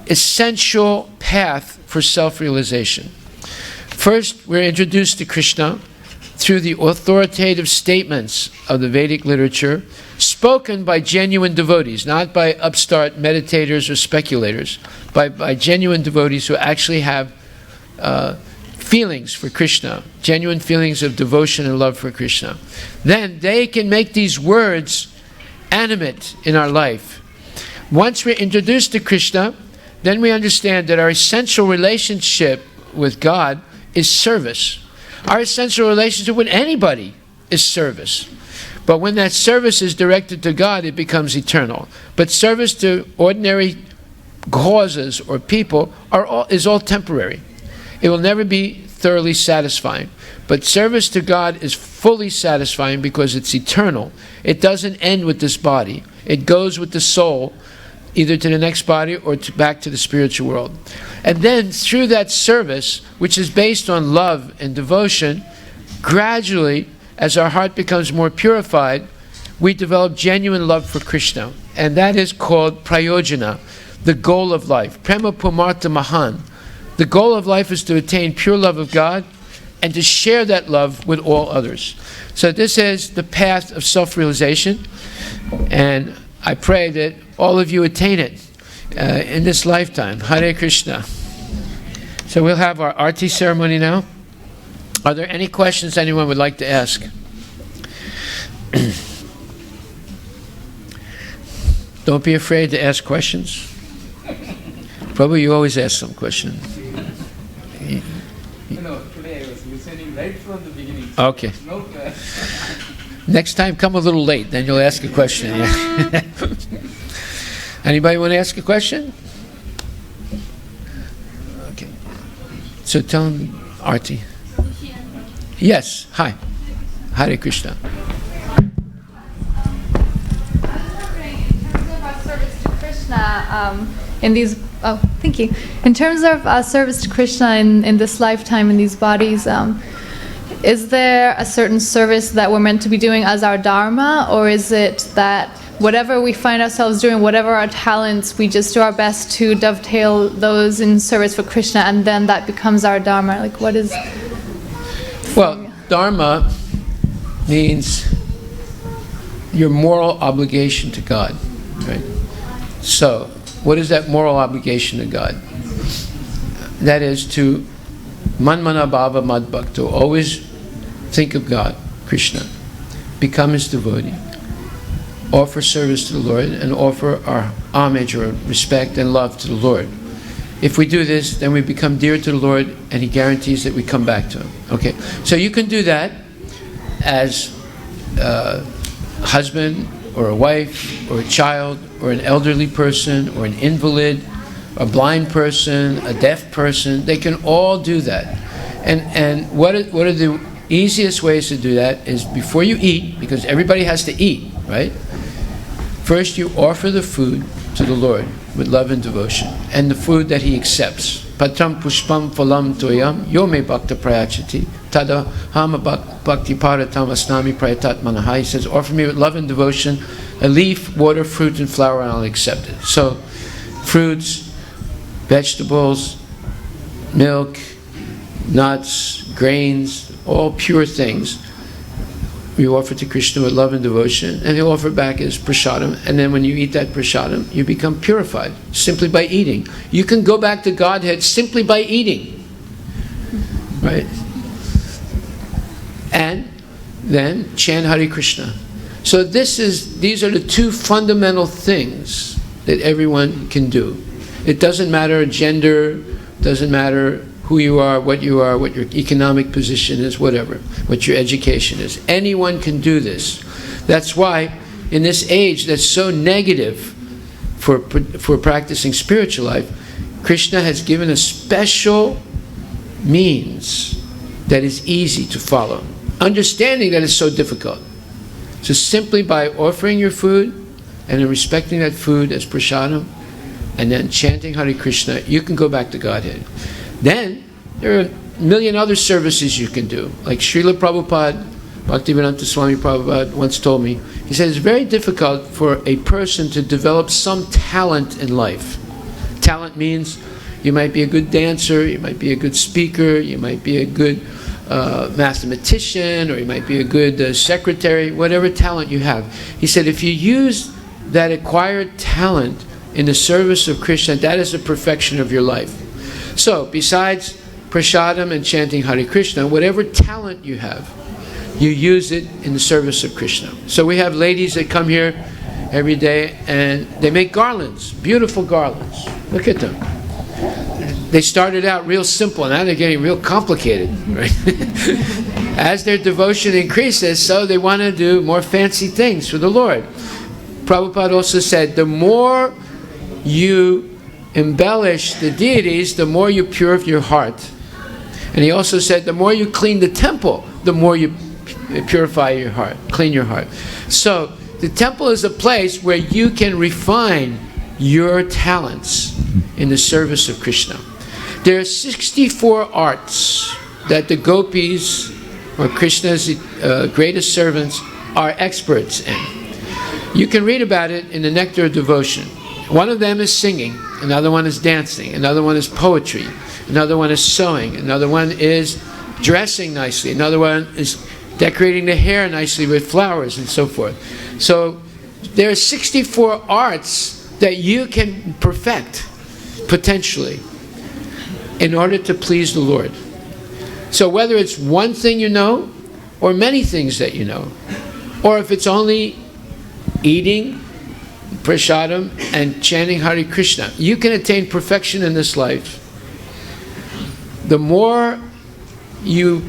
[SPEAKER 1] essential path for self-realization. First, we're introduced to Krishna through the authoritative statements of the Vedic literature, spoken by genuine devotees, not by upstart meditators or speculators, by genuine devotees who actually have feelings for Krishna, genuine feelings of devotion and love for Krishna, then they can make these words animate in our life. Once we're introduced to Krishna, then we understand that our essential relationship with God is service. Our essential relationship with anybody is service. But when that service is directed to God, it becomes eternal. But service to ordinary causes or people is all temporary. It will never be thoroughly satisfying. But service to God is fully satisfying because it's eternal. It doesn't end with this body. It goes with the soul, either to the next body or back to the spiritual world. And then through that service, which is based on love and devotion, gradually, as our heart becomes more purified, we develop genuine love for Krishna. And that is called prayojana, the goal of life. Prema pumartha mahan. The goal of life is to attain pure love of God and to share that love with all others. So this is the path of self-realization, and I pray that all of you attain it in this lifetime. Hare Krishna. So we'll have our arti ceremony now. Are there any questions anyone would like to ask? Don't be afraid to ask questions. Probably you always ask some question.
[SPEAKER 2] No, today I was listening right from the beginning.
[SPEAKER 1] Okay.
[SPEAKER 2] No.
[SPEAKER 1] Next time come a little late, then you'll ask a question. Yeah. Anybody want to ask a question? Okay. So tell him, Arti. Yes, hi. Hare Krishna.
[SPEAKER 3] In terms of our service to Krishna, thank you. In terms of our service to Krishna in this lifetime, in these bodies, is there a certain service that we're meant to be doing as our dharma, or is it that whatever we find ourselves doing, whatever our talents, we just do our best to dovetail those in service for Krishna, and then that becomes our dharma? Like, what is?
[SPEAKER 1] Well, dharma means your moral obligation to God, right? So, what is that moral obligation to God? That is to manmana bhava mad bhakto, always think of God, Krishna, become His devotee, offer service to the Lord, and offer our homage or respect and love to the Lord. If we do this, then we become dear to the Lord, and He guarantees that we come back to Him. Okay, so you can do that as a husband or a wife or a child or an elderly person or an invalid, a blind person, a deaf person. They can all do that. And what are the easiest ways to do that is before you eat, because everybody has to eat, right? First you offer the food to the Lord with love and devotion, and the food that He accepts. Patram pushpam phalam toyam yome bhakta prayachati tada hama bhakti paratam asnami prayatat manaha. He says, offer me with love and devotion a leaf, water, fruit, and flower, and I'll accept it. So, fruits, vegetables, milk, nuts, grains, all pure things. We offer to Krishna with love and devotion, and He'll offer back as prasadam. And then when you eat that prasadam, you become purified simply by eating. You can go back to Godhead simply by eating, right? And then chant Hare Krishna. So these are the two fundamental things that everyone can do. It doesn't matter gender, doesn't matter who you are, what your economic position is, whatever, what your education is. Anyone can do this. That's why in this age that's so negative for practicing spiritual life, Krishna has given a special means that is easy to follow, understanding that it's so difficult. So simply by offering your food and then respecting that food as prasadam and then chanting Hare Krishna, you can go back to Godhead. Then there are a million other services you can do. Like Srila Prabhupada, Bhaktivedanta Swami Prabhupada once told me, he said it's very difficult for a person to develop some talent in life. Talent means you might be a good dancer, you might be a good speaker, you might be a good mathematician, or you might be a good secretary, whatever talent you have. He said if you use that acquired talent in the service of Krishna, that is the perfection of your life. So besides prasadam and chanting Hare Krishna, whatever talent you have, you use it in the service of Krishna. So we have ladies that come here every day and they make garlands, beautiful garlands. Look at them. They started out real simple, now they're getting real complicated, right? As their devotion increases, so they want to do more fancy things for the Lord. Prabhupada also said, the more you embellish the deities, the more you purify your heart. And he also said, the more you clean the temple, the more you purify your heart, clean your heart. So the temple is a place where you can refine your talents in the service of Krishna. There are 64 arts that the gopis, or Krishna's greatest servants, are experts in. You can read about it in the Nectar of Devotion. One of them is singing, another one is dancing, another one is poetry, another one is sewing, another one is dressing nicely, another one is decorating the hair nicely with flowers and so forth. So there are 64 arts that you can perfect, potentially, in order to please the Lord. So whether it's one thing you know, or many things that you know, or if it's only eating prasadam and chanting Hare Krishna, you can attain perfection in this life. The more you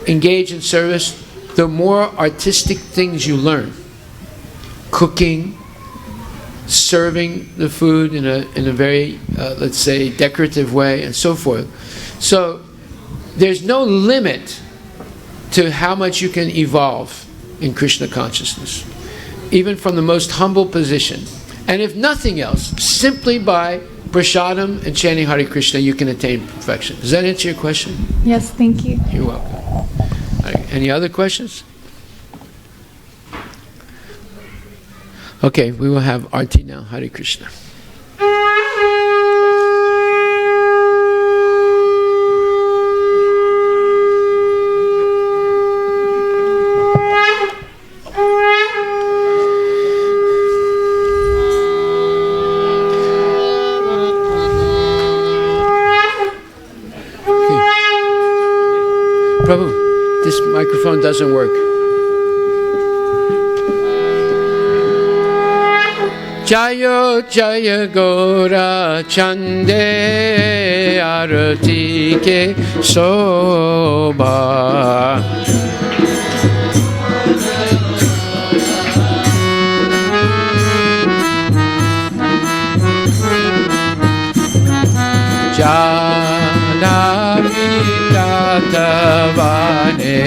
[SPEAKER 1] engage in service, the more artistic things you learn. Cooking, serving the food in a very, let's say, decorative way, and so forth. So there's no limit to how much you can evolve in Krishna consciousness, even from the most humble position. And if nothing else, simply by prasadam and chanting Hare Krishna, you can attain perfection. Does that answer your question?
[SPEAKER 3] Yes, thank you.
[SPEAKER 1] You're welcome. All right, any other questions? Okay, we will have Arti now. Hare Krishna. Prabhu, this microphone doesn't work. Jayo Jaya Gora Chande Arati Ke Soba. Janamitatavane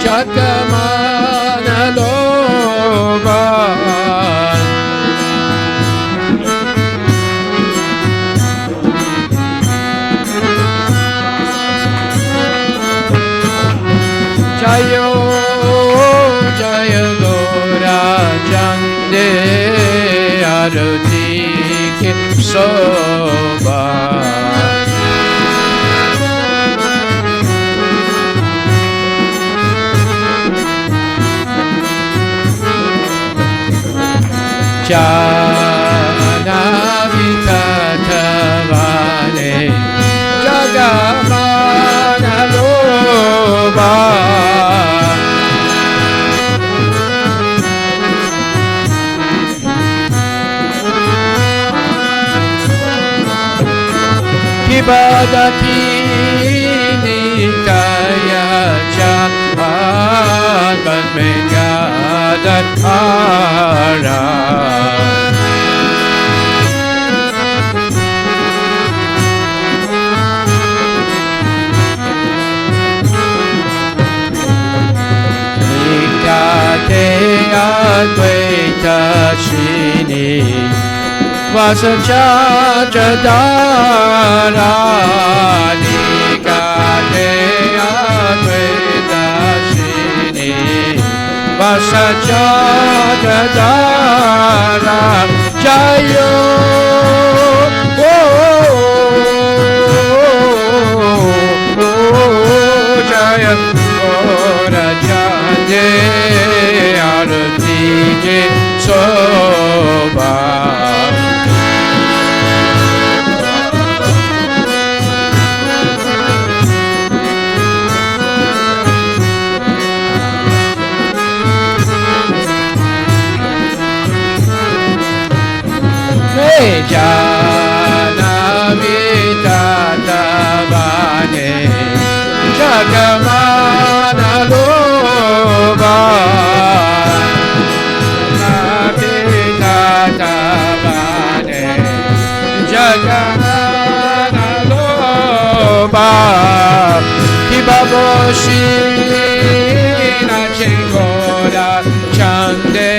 [SPEAKER 1] Chakamana Loba. Jayo Jaya Gora Chande Arati Ke Soba. Janamitatavane Jagamana Loba. Kibadati Nikaya Chahat Megadat Ara. Nikate Advaita Shini Vasachadara. Nikate Advaita Shini Vasachadara. Jayo Jaya Gora Chande Arati Ke Soba. Janamitatavane Jagamanaloba Janamitatavane Jagamanaloba Kibaboshi Nachingora Chande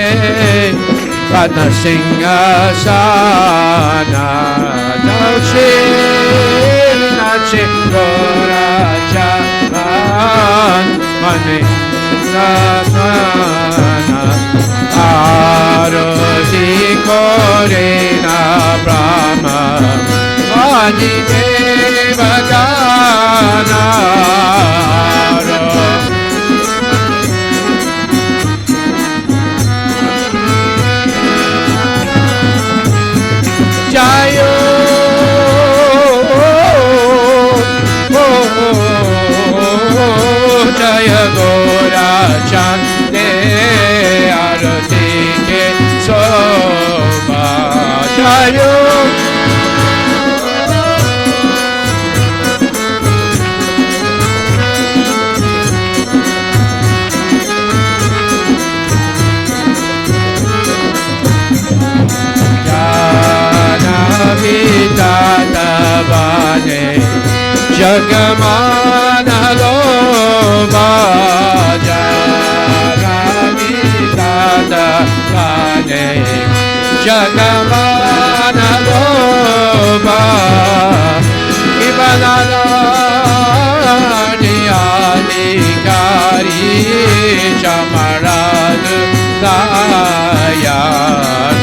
[SPEAKER 1] Padma Singasana Nauchin Nachingora Chaman Mani Nasana Arati Korena Brahma Adi Devagana Jayo Jaya Gora Chande Arati Ke Soba Jayo Janamitatavane Jagamanaloba Janamitatavane Jagamanaloba Ibanalani Adhikari Chamaradu Dayan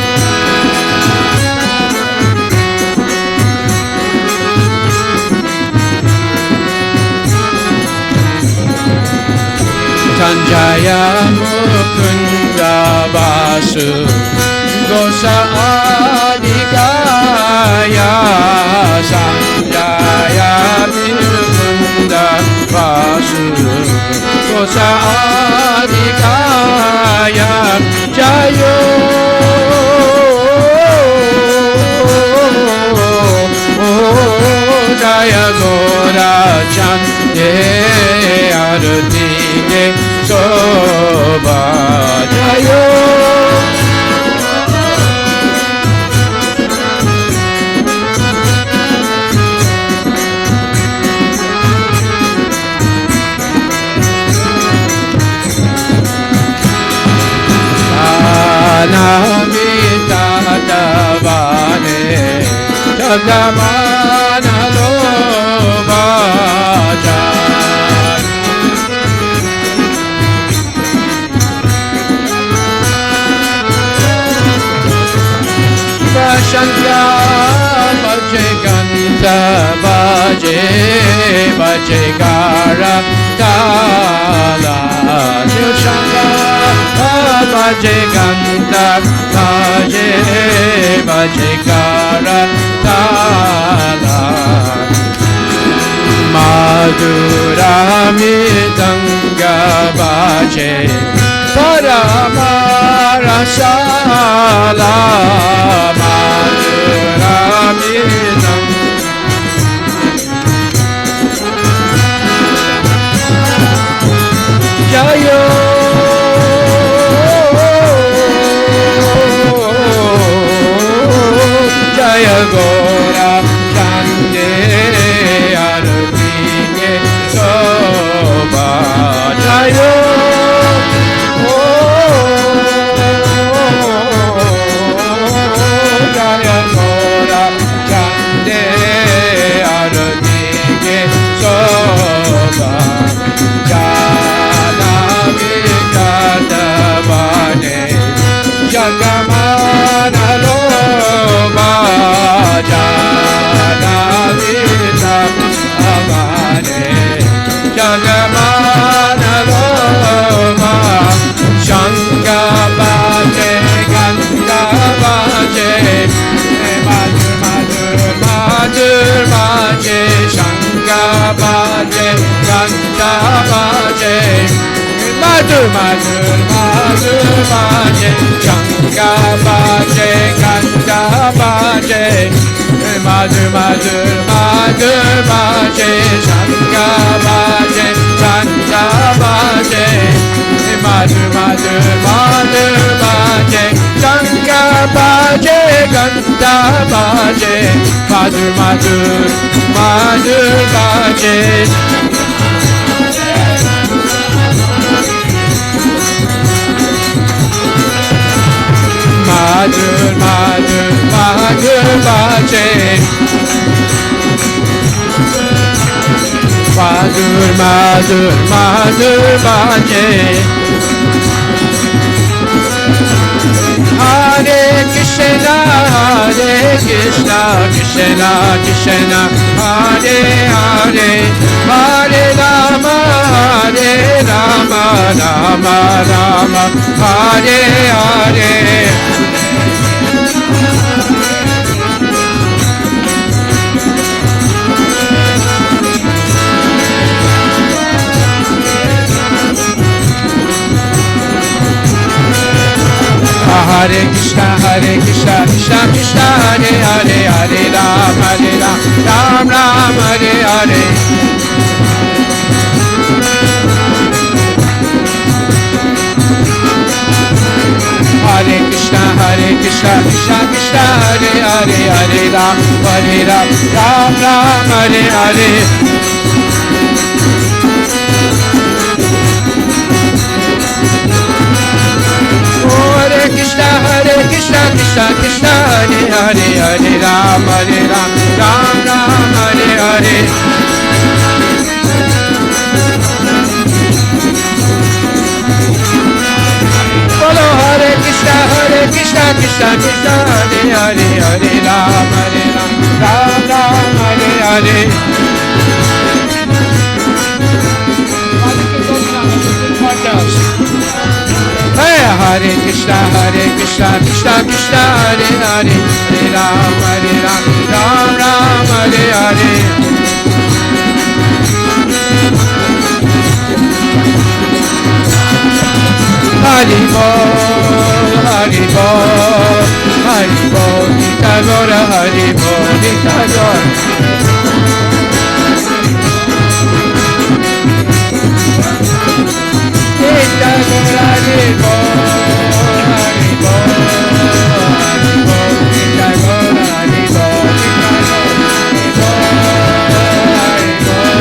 [SPEAKER 1] Sanjaya Mukunda Basu Gosa Adhikaya Sanjaya Mukunda Basu Gosa Adhikaya Jayo Jaya Gora Chande Arati Soba Jayo Janamitatavane Jagamanaloba Shankya Baje Ganta Baje Baje Gara Kala Shankya Baje Ganta Baje Baje Gara Kala Madhura Midanga Baje Paramarasala Madhura Midanga Jayo Jaya Gora Chande Arati Soba Jayo Jaya Gora Chande Arati Soba Janamitatavane Jagamanaloba Janamitatavane Jagamanaloba Shankabhaje Gandhabhaje Madhur Shankabhaje Gandhabhaje Madhur Shankabhaje Gandhabhaje
[SPEAKER 2] Madhur Madhur Madhur baje, Shanga baje, Shanga baje. Madhur Madhur Madhur baje, Shanga baje, Ganda baje. Madhur Madhur Madhur baje. Madhur Madhur Madhur baje. Madhur Madhur Madhur baje. Hare Krishna Krishna Krishna Hare Hare, Hare Rama Rama Rama Hare Hare. Hare Krishna Krishna Krishna Hare Hare, Hare Ram Ram Ram Hare Hare. Hare Krishna Krishna Krishna Hare Hare, Hare Ram Ram Ram Hare Hare. Hare Krishna Krishna Krishna Hare Hare, Hare Ram Ram Ram Hare Hare. Bolo Hare Krishna Krishna Krishna Hare Hare, Hare Ram Ram Ram Hare Hare. Hare Krishna Krishna Krishna Hare Hare, Hare Ram Ram Ram Hare Hare. Hari Bol, Hari Bol, Hari Bol, Nita Gora, Hari Bol, Nita Gora. Nita Gora, Hari Bol, Hari Bol, Hari Bol, Nita Gora, Hari Bol, Nita Gora, Hari Bol,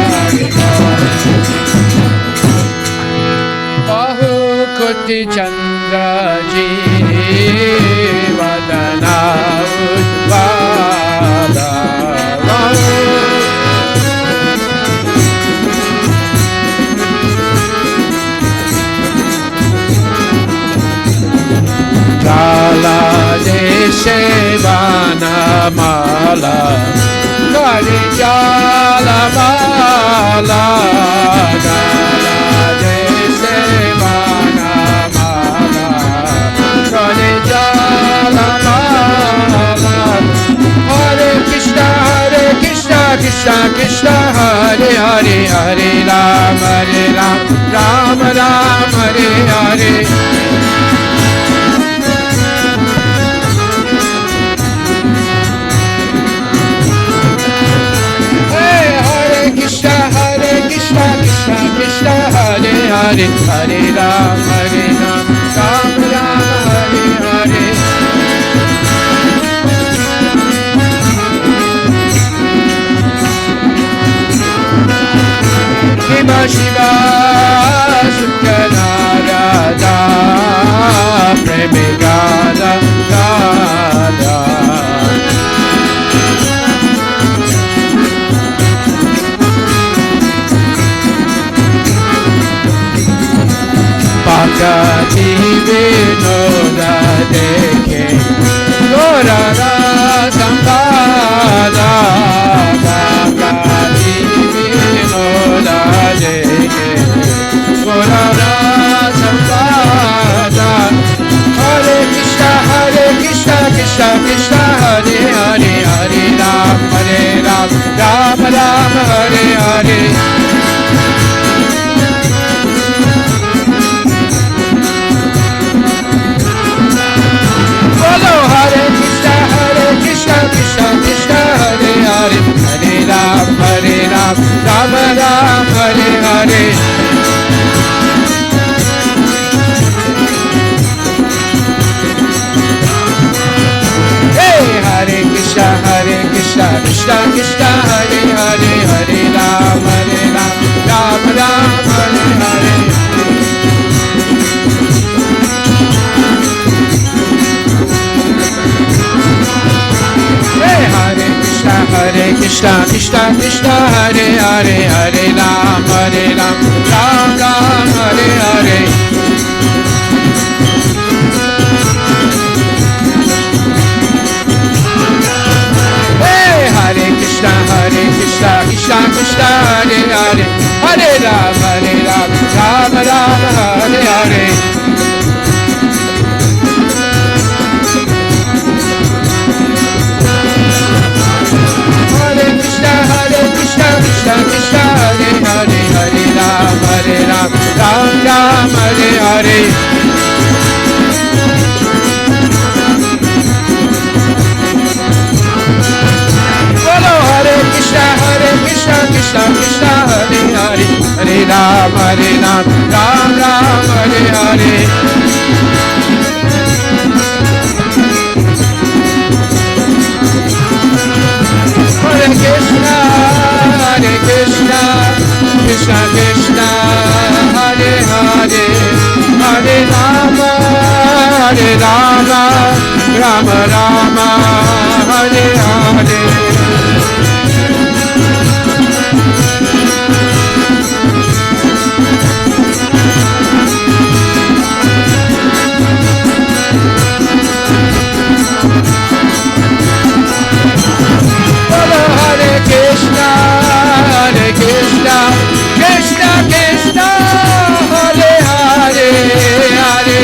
[SPEAKER 2] Hari Bol, Bahu Kuti Chandra Ji Vadana Udvada Kala Deshe Vana Mala Kari Jala Mala Kala Deshe Vana Mala Kari Jala Mala. Hare Krishna Krishna Krishna Hare Hare, Hare Ram Ram Ram Hare Hare. Krishna Krishna Krishna Hare Hare, Hare Ram Ram Ram Hare Hare. Shiva Shiva Sukana Radha Premigada Gada. Pakati Vinoda Dekhe Gorara Sambhada. Pakati Vinoda Dekhe Gorara Sambhada. Hare Krishna Krishna Krishna Hare Hare, Hare Ram Ram Ram Hare Hare. Krishna Krishna Hare Hare Hare Ram Ram Ram Hare Hare. Hey Hare Krishna Krishna Krishna Hare Hare Hare Ram Ram Ram Hare Hare. Krishna Krishna Hare Hare Hare Ram Ram Ram Hare Hare. Bolo Hare Krishna Krishna Krishna Hare Hare Hare Ram Ram Ram Hare Hare. Hare Krishna Krishna Krishna Hare Hare Hare Rama Rama Rama Hare Hare. Krishna Krishna Krishna Hare Hare Hare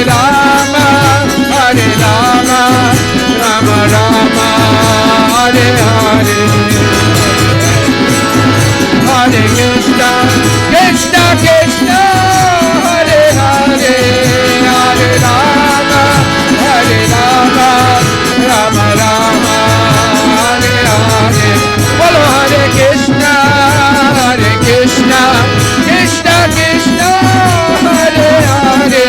[SPEAKER 2] Rama Rama Rama Hare Hare. Hare Krishna Krishna Krishna Hare Hare Hare Rama Rama Rama Hare Hare. Bolo Hare Krishna Krishna Krishna Hare Hare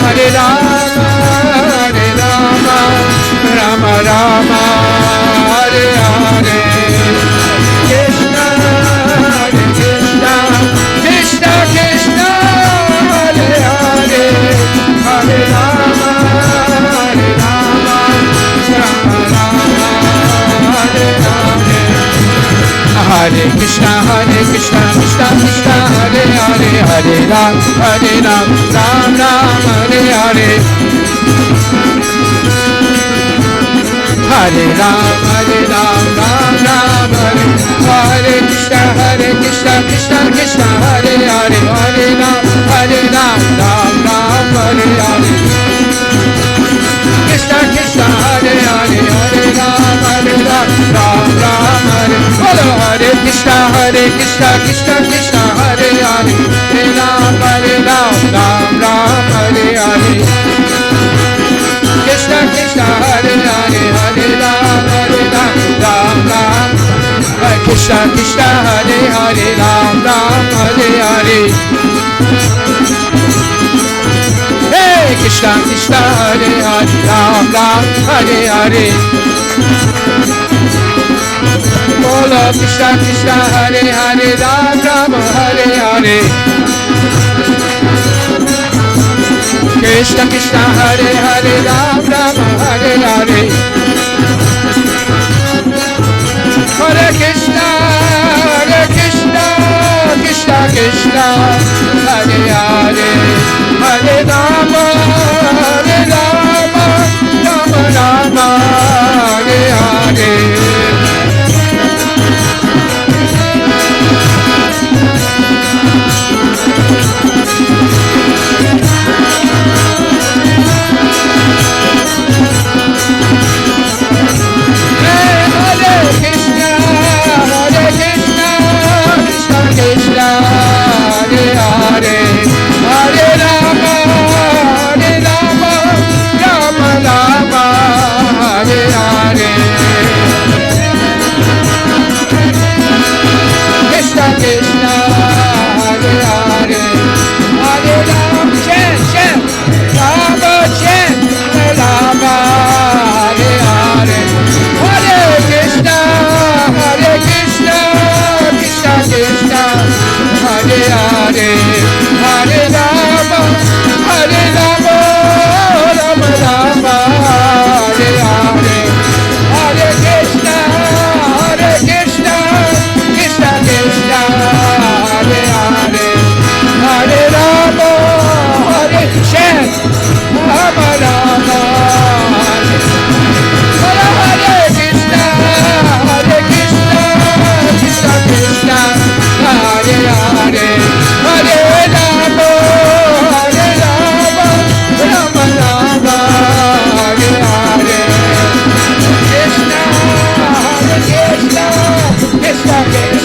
[SPEAKER 2] Hare Rama Rama Rama Hare Hare. Krishna Krishna Krishna Hare Hare Hare Rama Rama Rama Hare Hare. Hare Krishna Krishna Hare Hare Hare Ram Ram Hare Hare. Hare Ram Ram Hare. Hare Krishna Krishna Hare Hare Hare Ram Ram Hare Hare. Krishna Hare Hare Hare Ram Ram Hare. Bolo Hare Krishna Hare Krishna Hare Hare Hare Ram Ram Hare Hare. Krishna Hare Hare Hare Ram Ram. Krishna Hare Hare Ram Hare Hare. Hey Krishna Hare Hare Ram Hare Hare. Bolo Krishna Hare Hare Ram Hare Hare. Krishna Hare Hare Ram Hare Hare. Hare Krishna Krishna Krishna Hare Hare Hare Rama Rama Hare Hare. Hare Krishna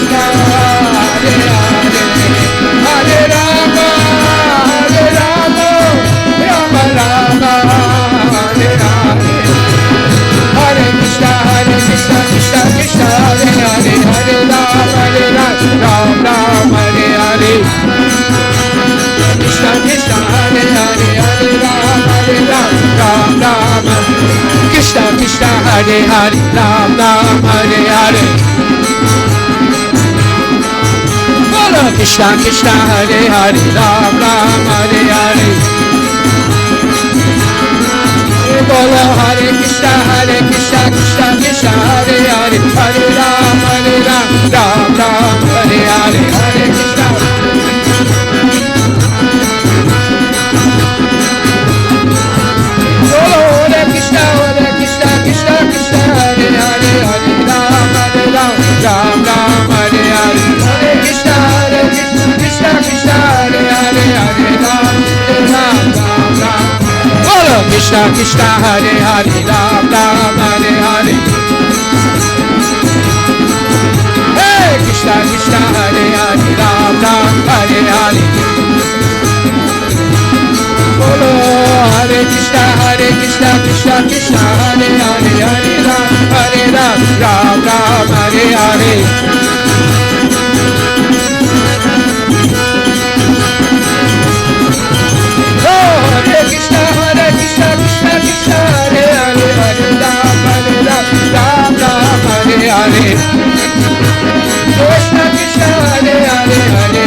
[SPEAKER 2] Krishna, Hare Hare, Hare Rama, Rama Rama, Hare Hare. Hare Krishna, Krishna Krishna, Hare Hare, Hare Ram, Ram, Hare Hare. Krishna Krishna, Hare Hare, Hare Ram, Ram, Krishna Krishna, Hare Hare, Ram, Hare Hare. Bolo Krishna Krishna, Hare Hare, Ram, Hare Hare. Bolo Hare Krishna, Krishna Krishna, Hare Hare, Hare Ram, Ram, Hare Hare, Hare Krishna. Bolo Hare Krishna, Krishna Krishna, Hare Hare, Hare Ram, Ram, Hare Hare, Hare Krishna, Krishna Krishna, Hare Hare, Hare Ram, Ram. Bolo Krishna Krishna, Hare Hare, Ram, Hare Hare. Hey Krishna Krishna, Hare Hare, Ram, Hare Hare. Bolo Hare Krishna, Krishna Krishna, Hare Hare, Hare Ram, Ram, Hare Hare. Hare Krishna, Krishna Krishna, Hare Hare, Hare Ram, Ram, Hare Hare. Krishna Krishna, Hare Hare, Hare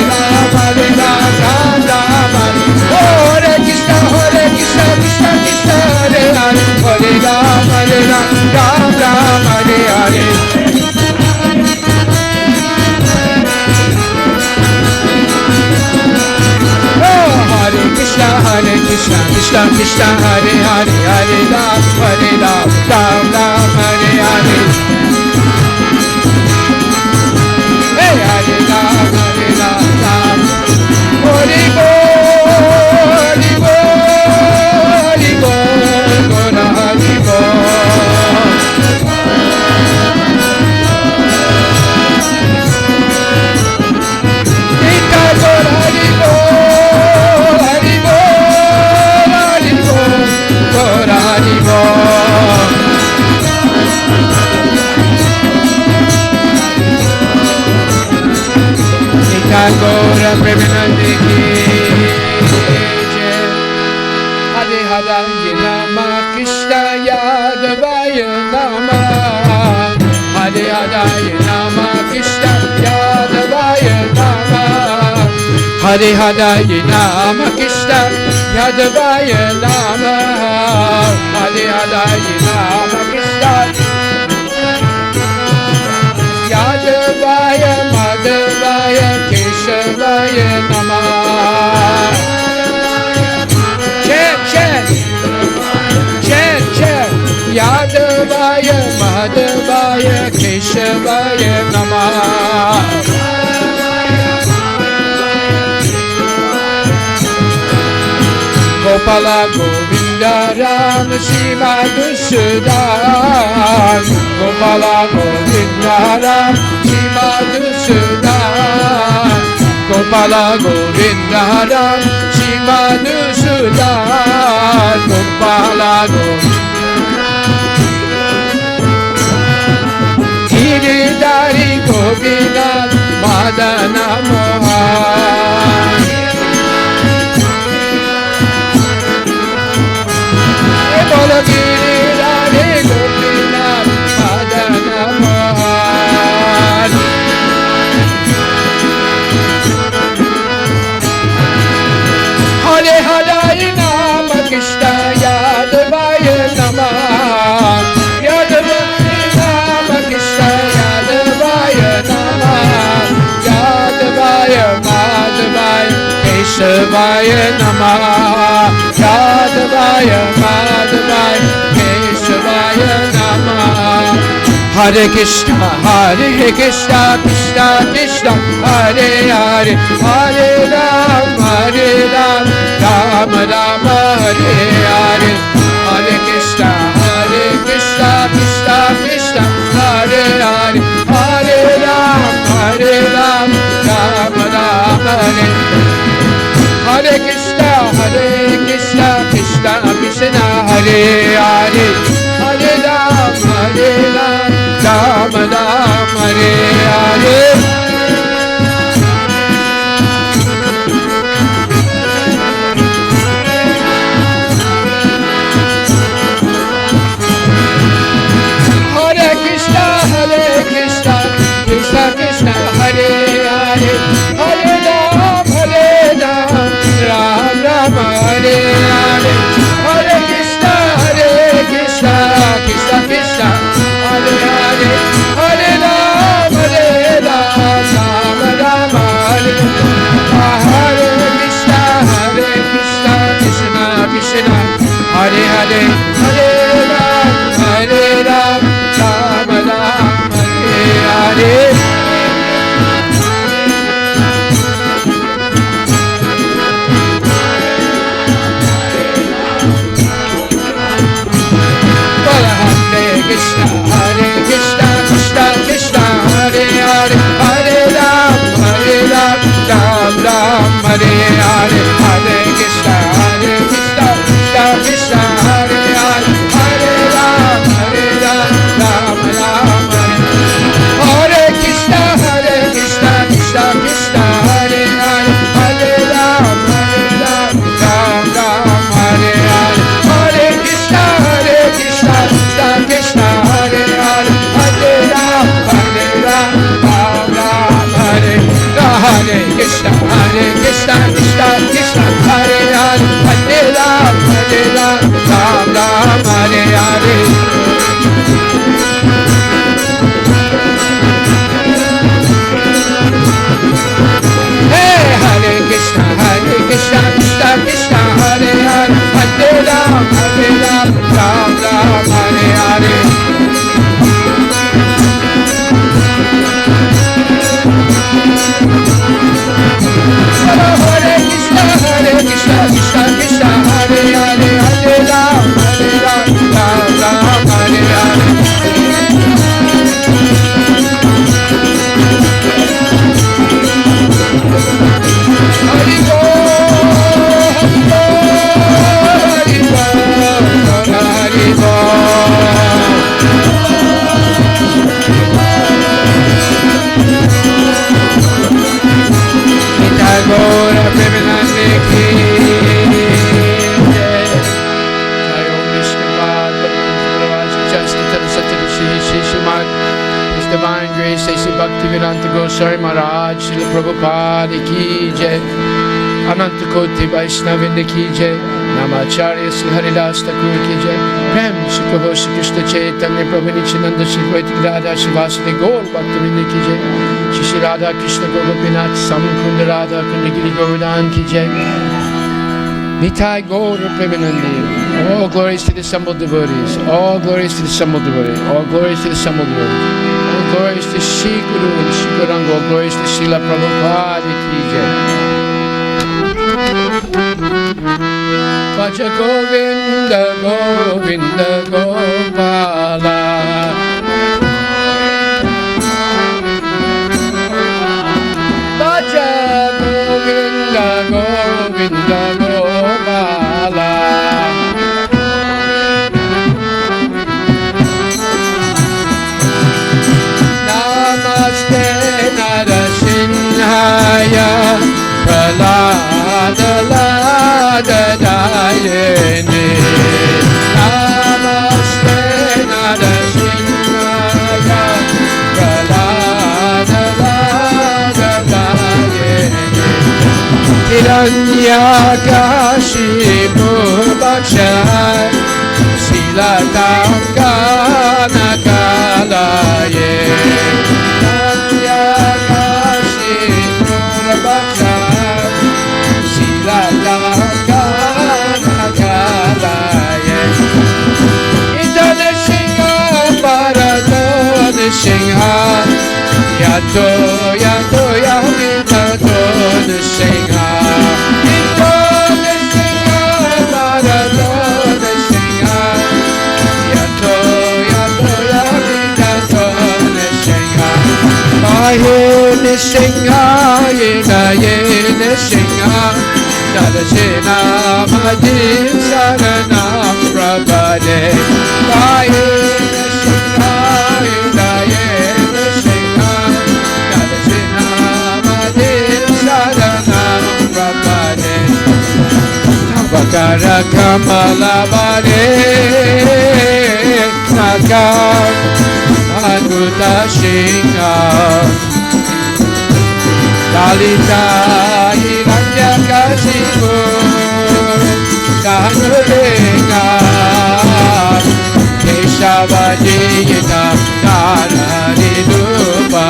[SPEAKER 2] Ram, Ram, Hare. Hare Krishna, Krishna Krishna, Hare Hare, Hare Ram, Ram, Hare Hare. Hare Krishna, Krishna Krishna, Hare Hare, Hare Ram, Ram, Hare Hare. Hey, Hare Ram, Ram. Hare Bol, Hare Bol, Gora Hare Bol. Nika Gora Hare Bol, Hare Bol, Gora Hare Bol. Nika Gora Premanandi ki jai. Hare Hare Nama Krishna Yadavaya Nama. Hare Hare Nama Krishna Yadavaya Nama. Hare Hare Nama Krishna Yadavaya Nama. Hare Hare Nama Krishna Yadavaya Madhavaya Keshavaya Nama. Chant. Yadavaya Madhavaya Keshavaya Nama. Gopala Govinda Ram Shiva Dusudan. Gopala Govinda Ram Shiva Dusudan. Gopala Govinda Ram Shiva Dusudan. Gopala Giridhari Govinda Madana Mohan. Bolo Giridhari Govinda Madana Mohan. Hare Hare Nama Krishna Yadavaya Nama. Yadavaya Nama Krishna Yadavaya Nama. Yadavaya Madhavaya Keshavaya Nama. Yadavaya Madhavaya Keshavaya Nama. Hare Krishna, Krishna Krishna, Hare Hare, Hare Ram, Ram, Hare Hare. Hare Krishna, Krishna Krishna, Hare Hare, Hare Ram, Ram, Hare Hare Hare, Hare Ram, Ram Ram, Hare Hare. Hare Krishna, Krishna Krishna, Hare Hare, Hare Ram, Ram Ram, Hare Hare. Hare Krishna, Krishna Krishna, Hare Hare, Hare Ram, Ram Ram, Hare Hare. Krishna, Krishna Krishna, Hare Hare, Hare Ram, Ram Ram, Hare Hare. Krishna, Krishna Krishna, Hare Hare, Hare Ram, Ram Ram, Hare Hare. Hare Krishna, Krishna Krishna, Hare Hare, Hare Ram, Ram Ram, Hare Krishna, Krishna Krishna, Hare Hare, Hare Ram, Ram Ram, Hare Hare. Hare Krishna, Krishna Krishna, Hare Hare, Hare Ram, Ram Ram, Hare Hare. Krishna, Krishna Krishna, Hare Hare, Hare Ram, Ram Ram, Hare Hare. Hey, Hare Krishna, Krishna Krishna, Hare Hare, Hare Ram, Ram Ram, Hare Hare. Hare Krishna, Krishna Krishna, Hare Hare, Hare Ram, Ram Ram, Hare Hare. Hari Gaura Premanande ki jai. Jai Om Vishnupada Paramahansa Chaskatara Satyarishi Shishimad. His Divine Grace A.C. Bhaktivedanta Goswami Maharaj Srila Prabhupada ki jai. Ananta Koti Vaishnavinda ki jai. Namacharya Sri Harivilas Thakur ki jai. Prem Shri Prabhu Shri Krishna Chaitanya Prabhu Nityananda Shri Advaita Radha Shri Vasudeva Gaur Bhaktavinda ki jai. Shri Radha Krishna Gopinath Samkunda Radha Kunda Giri Govardhan ki jai. Nitai Gaur Premanandi. All glories to the assembled devotees. All glories to the assembled devotees. All glories to the assembled devotees. All glories to Shri Guru and Shri Gauranga. All glories to Srila Prabhupada ki jai. Bhaja Govinda Govinda Gopala. Bhaja Govinda Govinda Gopala. Namaste Narasimhaya Pralada Lada Dayane. Namaste Narasimhaya Pralada Lada Dayane. Hiranyakashipu Bhakshay Silatam Kanakalaye. Hiranyakashipu Bhakshay Silatam Kanakalaye. Itane Singha Bharata Singha Yato Yato Yamitato Singha. Itane Singha Bharata Singha Yato Yato Yamitato Singha. Mahene Singha Yena Yena Singha Dadasena Madhin Saranam Prabhupada, Jaya Krishna, Jaya Krishna, Krishna Madev Saranam Prabhupada, Tabakara Kamala Bade, Nakar Anuta Shinga, Dalita Hiranya Kashipu, Kanurenga, Keshavajita, Narari Rupa,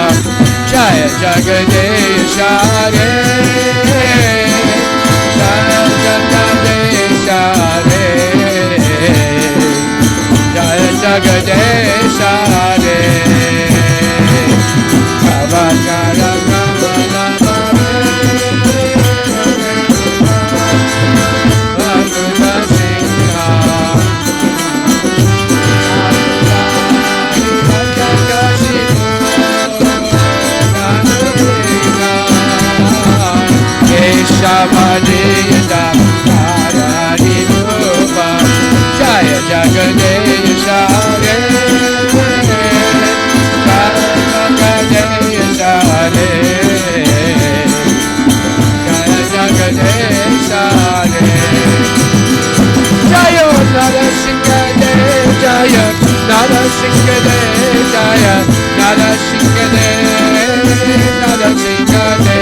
[SPEAKER 2] Jaya Jagadesha Re, Jaya Jagadesha Re, Jaya Jagadesha Re, Kavakara Shavadita Narari Rupa Jaya Jagadesha Re Jaya Jagadesha Re Jaya Jagadesha Re Jaya Narasingade Jaya Narasingade Jaya Narasingade Narasingade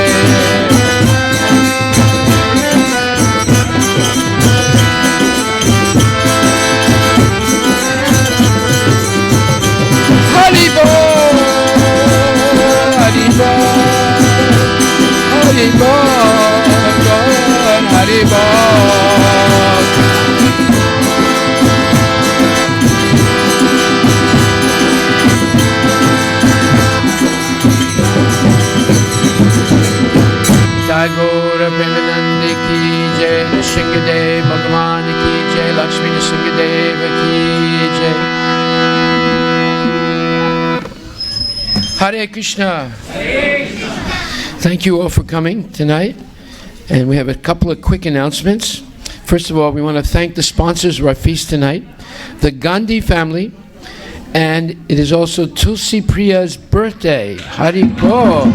[SPEAKER 2] Haribo, Haribo, Haribo, Haribo. Tagore Premanande ki jai, Nrsimhadev Bhagavan ki jai, Lakshmi Nrsimhadev ki jai. Hare Krishna. Thank you all for coming tonight. And we have a couple of quick announcements. First of all, we want to thank the sponsors of our feast tonight, the Gandhi family, and it is also Tulsi Priya's birthday. Haribol.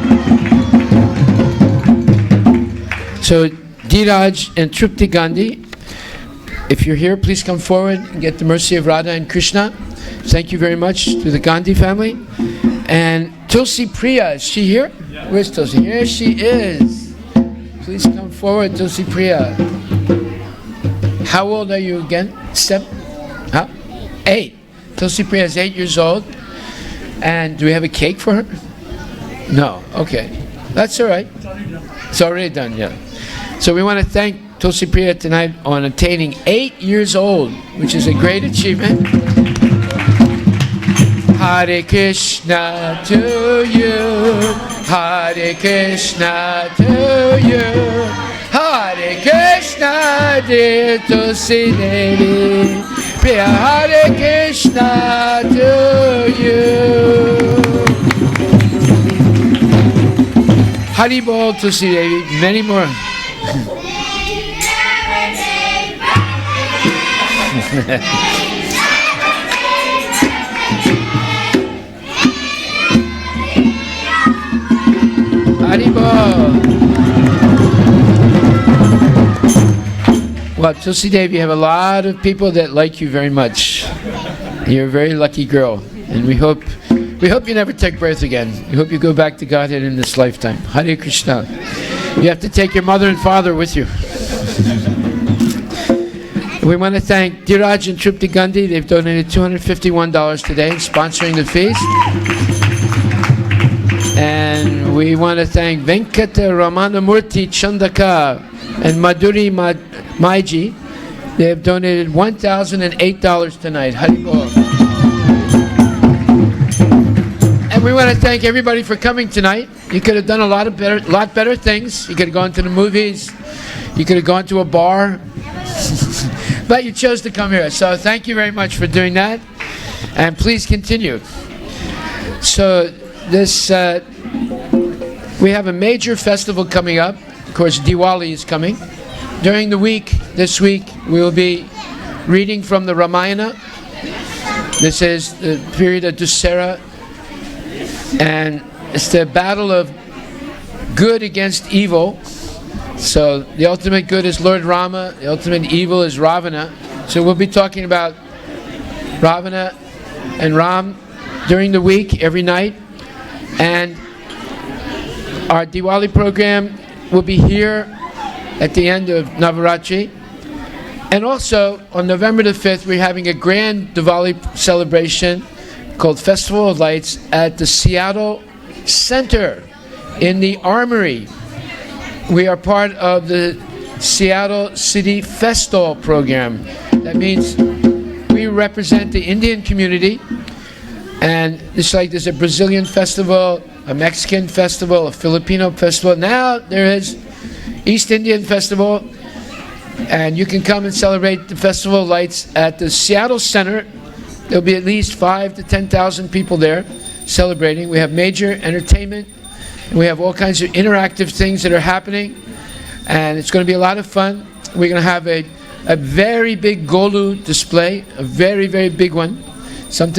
[SPEAKER 2] So, Dheeraj and Trupti Gandhi, if you're here, please come forward and get the mercy of Radha and Krishna. Thank you very much to the Gandhi family. And Tulsi Priya, is she here? Yeah. Where's Tulsi? Here she is. Please come forward, Tulsi Priya. How old are you again? 7? Huh? 8. Tulsi Priya is 8 years old. And do we have a cake for her? No. Okay. That's all right. It's already done, yeah. So we want to thank Tulsi Priya tonight on attaining 8 years old, which is a great achievement. Hare Krishna to you, Hare Krishna to you, Hare Krishna dear Tulsi Devi, Priya Hare Krishna to you. Haribol Tulsi Devi, many more. Haribol. Well, Tulsi Devi, you have a lot of people that like you very much. You're a very lucky girl, and we hope you never take birth again. We hope you go back to Godhead in this lifetime. Hare Krishna. You have to take your mother and father with you. We want to thank Dheeraj and Trupti Gandhi. They've donated $251 today, sponsoring the feast. And we want to thank Venkata Ramanamurti Chandaka and Madhuri Maiji. They have donated $1,008 tonight. Haribol. And we want to thank everybody for coming tonight. You could have done a lot better things. You could have gone to the movies. You could have gone to a bar. But you chose to come here. So thank you very much for doing that. And please continue. So this, we have a major festival coming up. Of course, Diwali is coming. During the week, this week, we will be
[SPEAKER 1] reading from the Ramayana. This is the period of Dussehra, and it's the battle of good against evil. So the ultimate good is Lord Rama, the ultimate evil is Ravana. So we'll be talking about Ravana and Ram during the week, every night. And our Diwali program will be here at the end of Navaratri. And also, on November the 5th, we're having a grand Diwali celebration called Festival of Lights at the Seattle Center in the Armory. We are part of the Seattle City Festival program. That means we represent the Indian community, and it's like there's a Brazilian festival, a Mexican festival, a Filipino festival. Now there is East Indian festival, and you can come and celebrate the Festival of Lights at the Seattle Center. There'll be at least 5,000 to 10,000 people there celebrating. We have major entertainment, and we have all kinds of interactive things that are happening, and it's going to be a lot of fun. We're going to have a very big Golu display, a very, very big one, something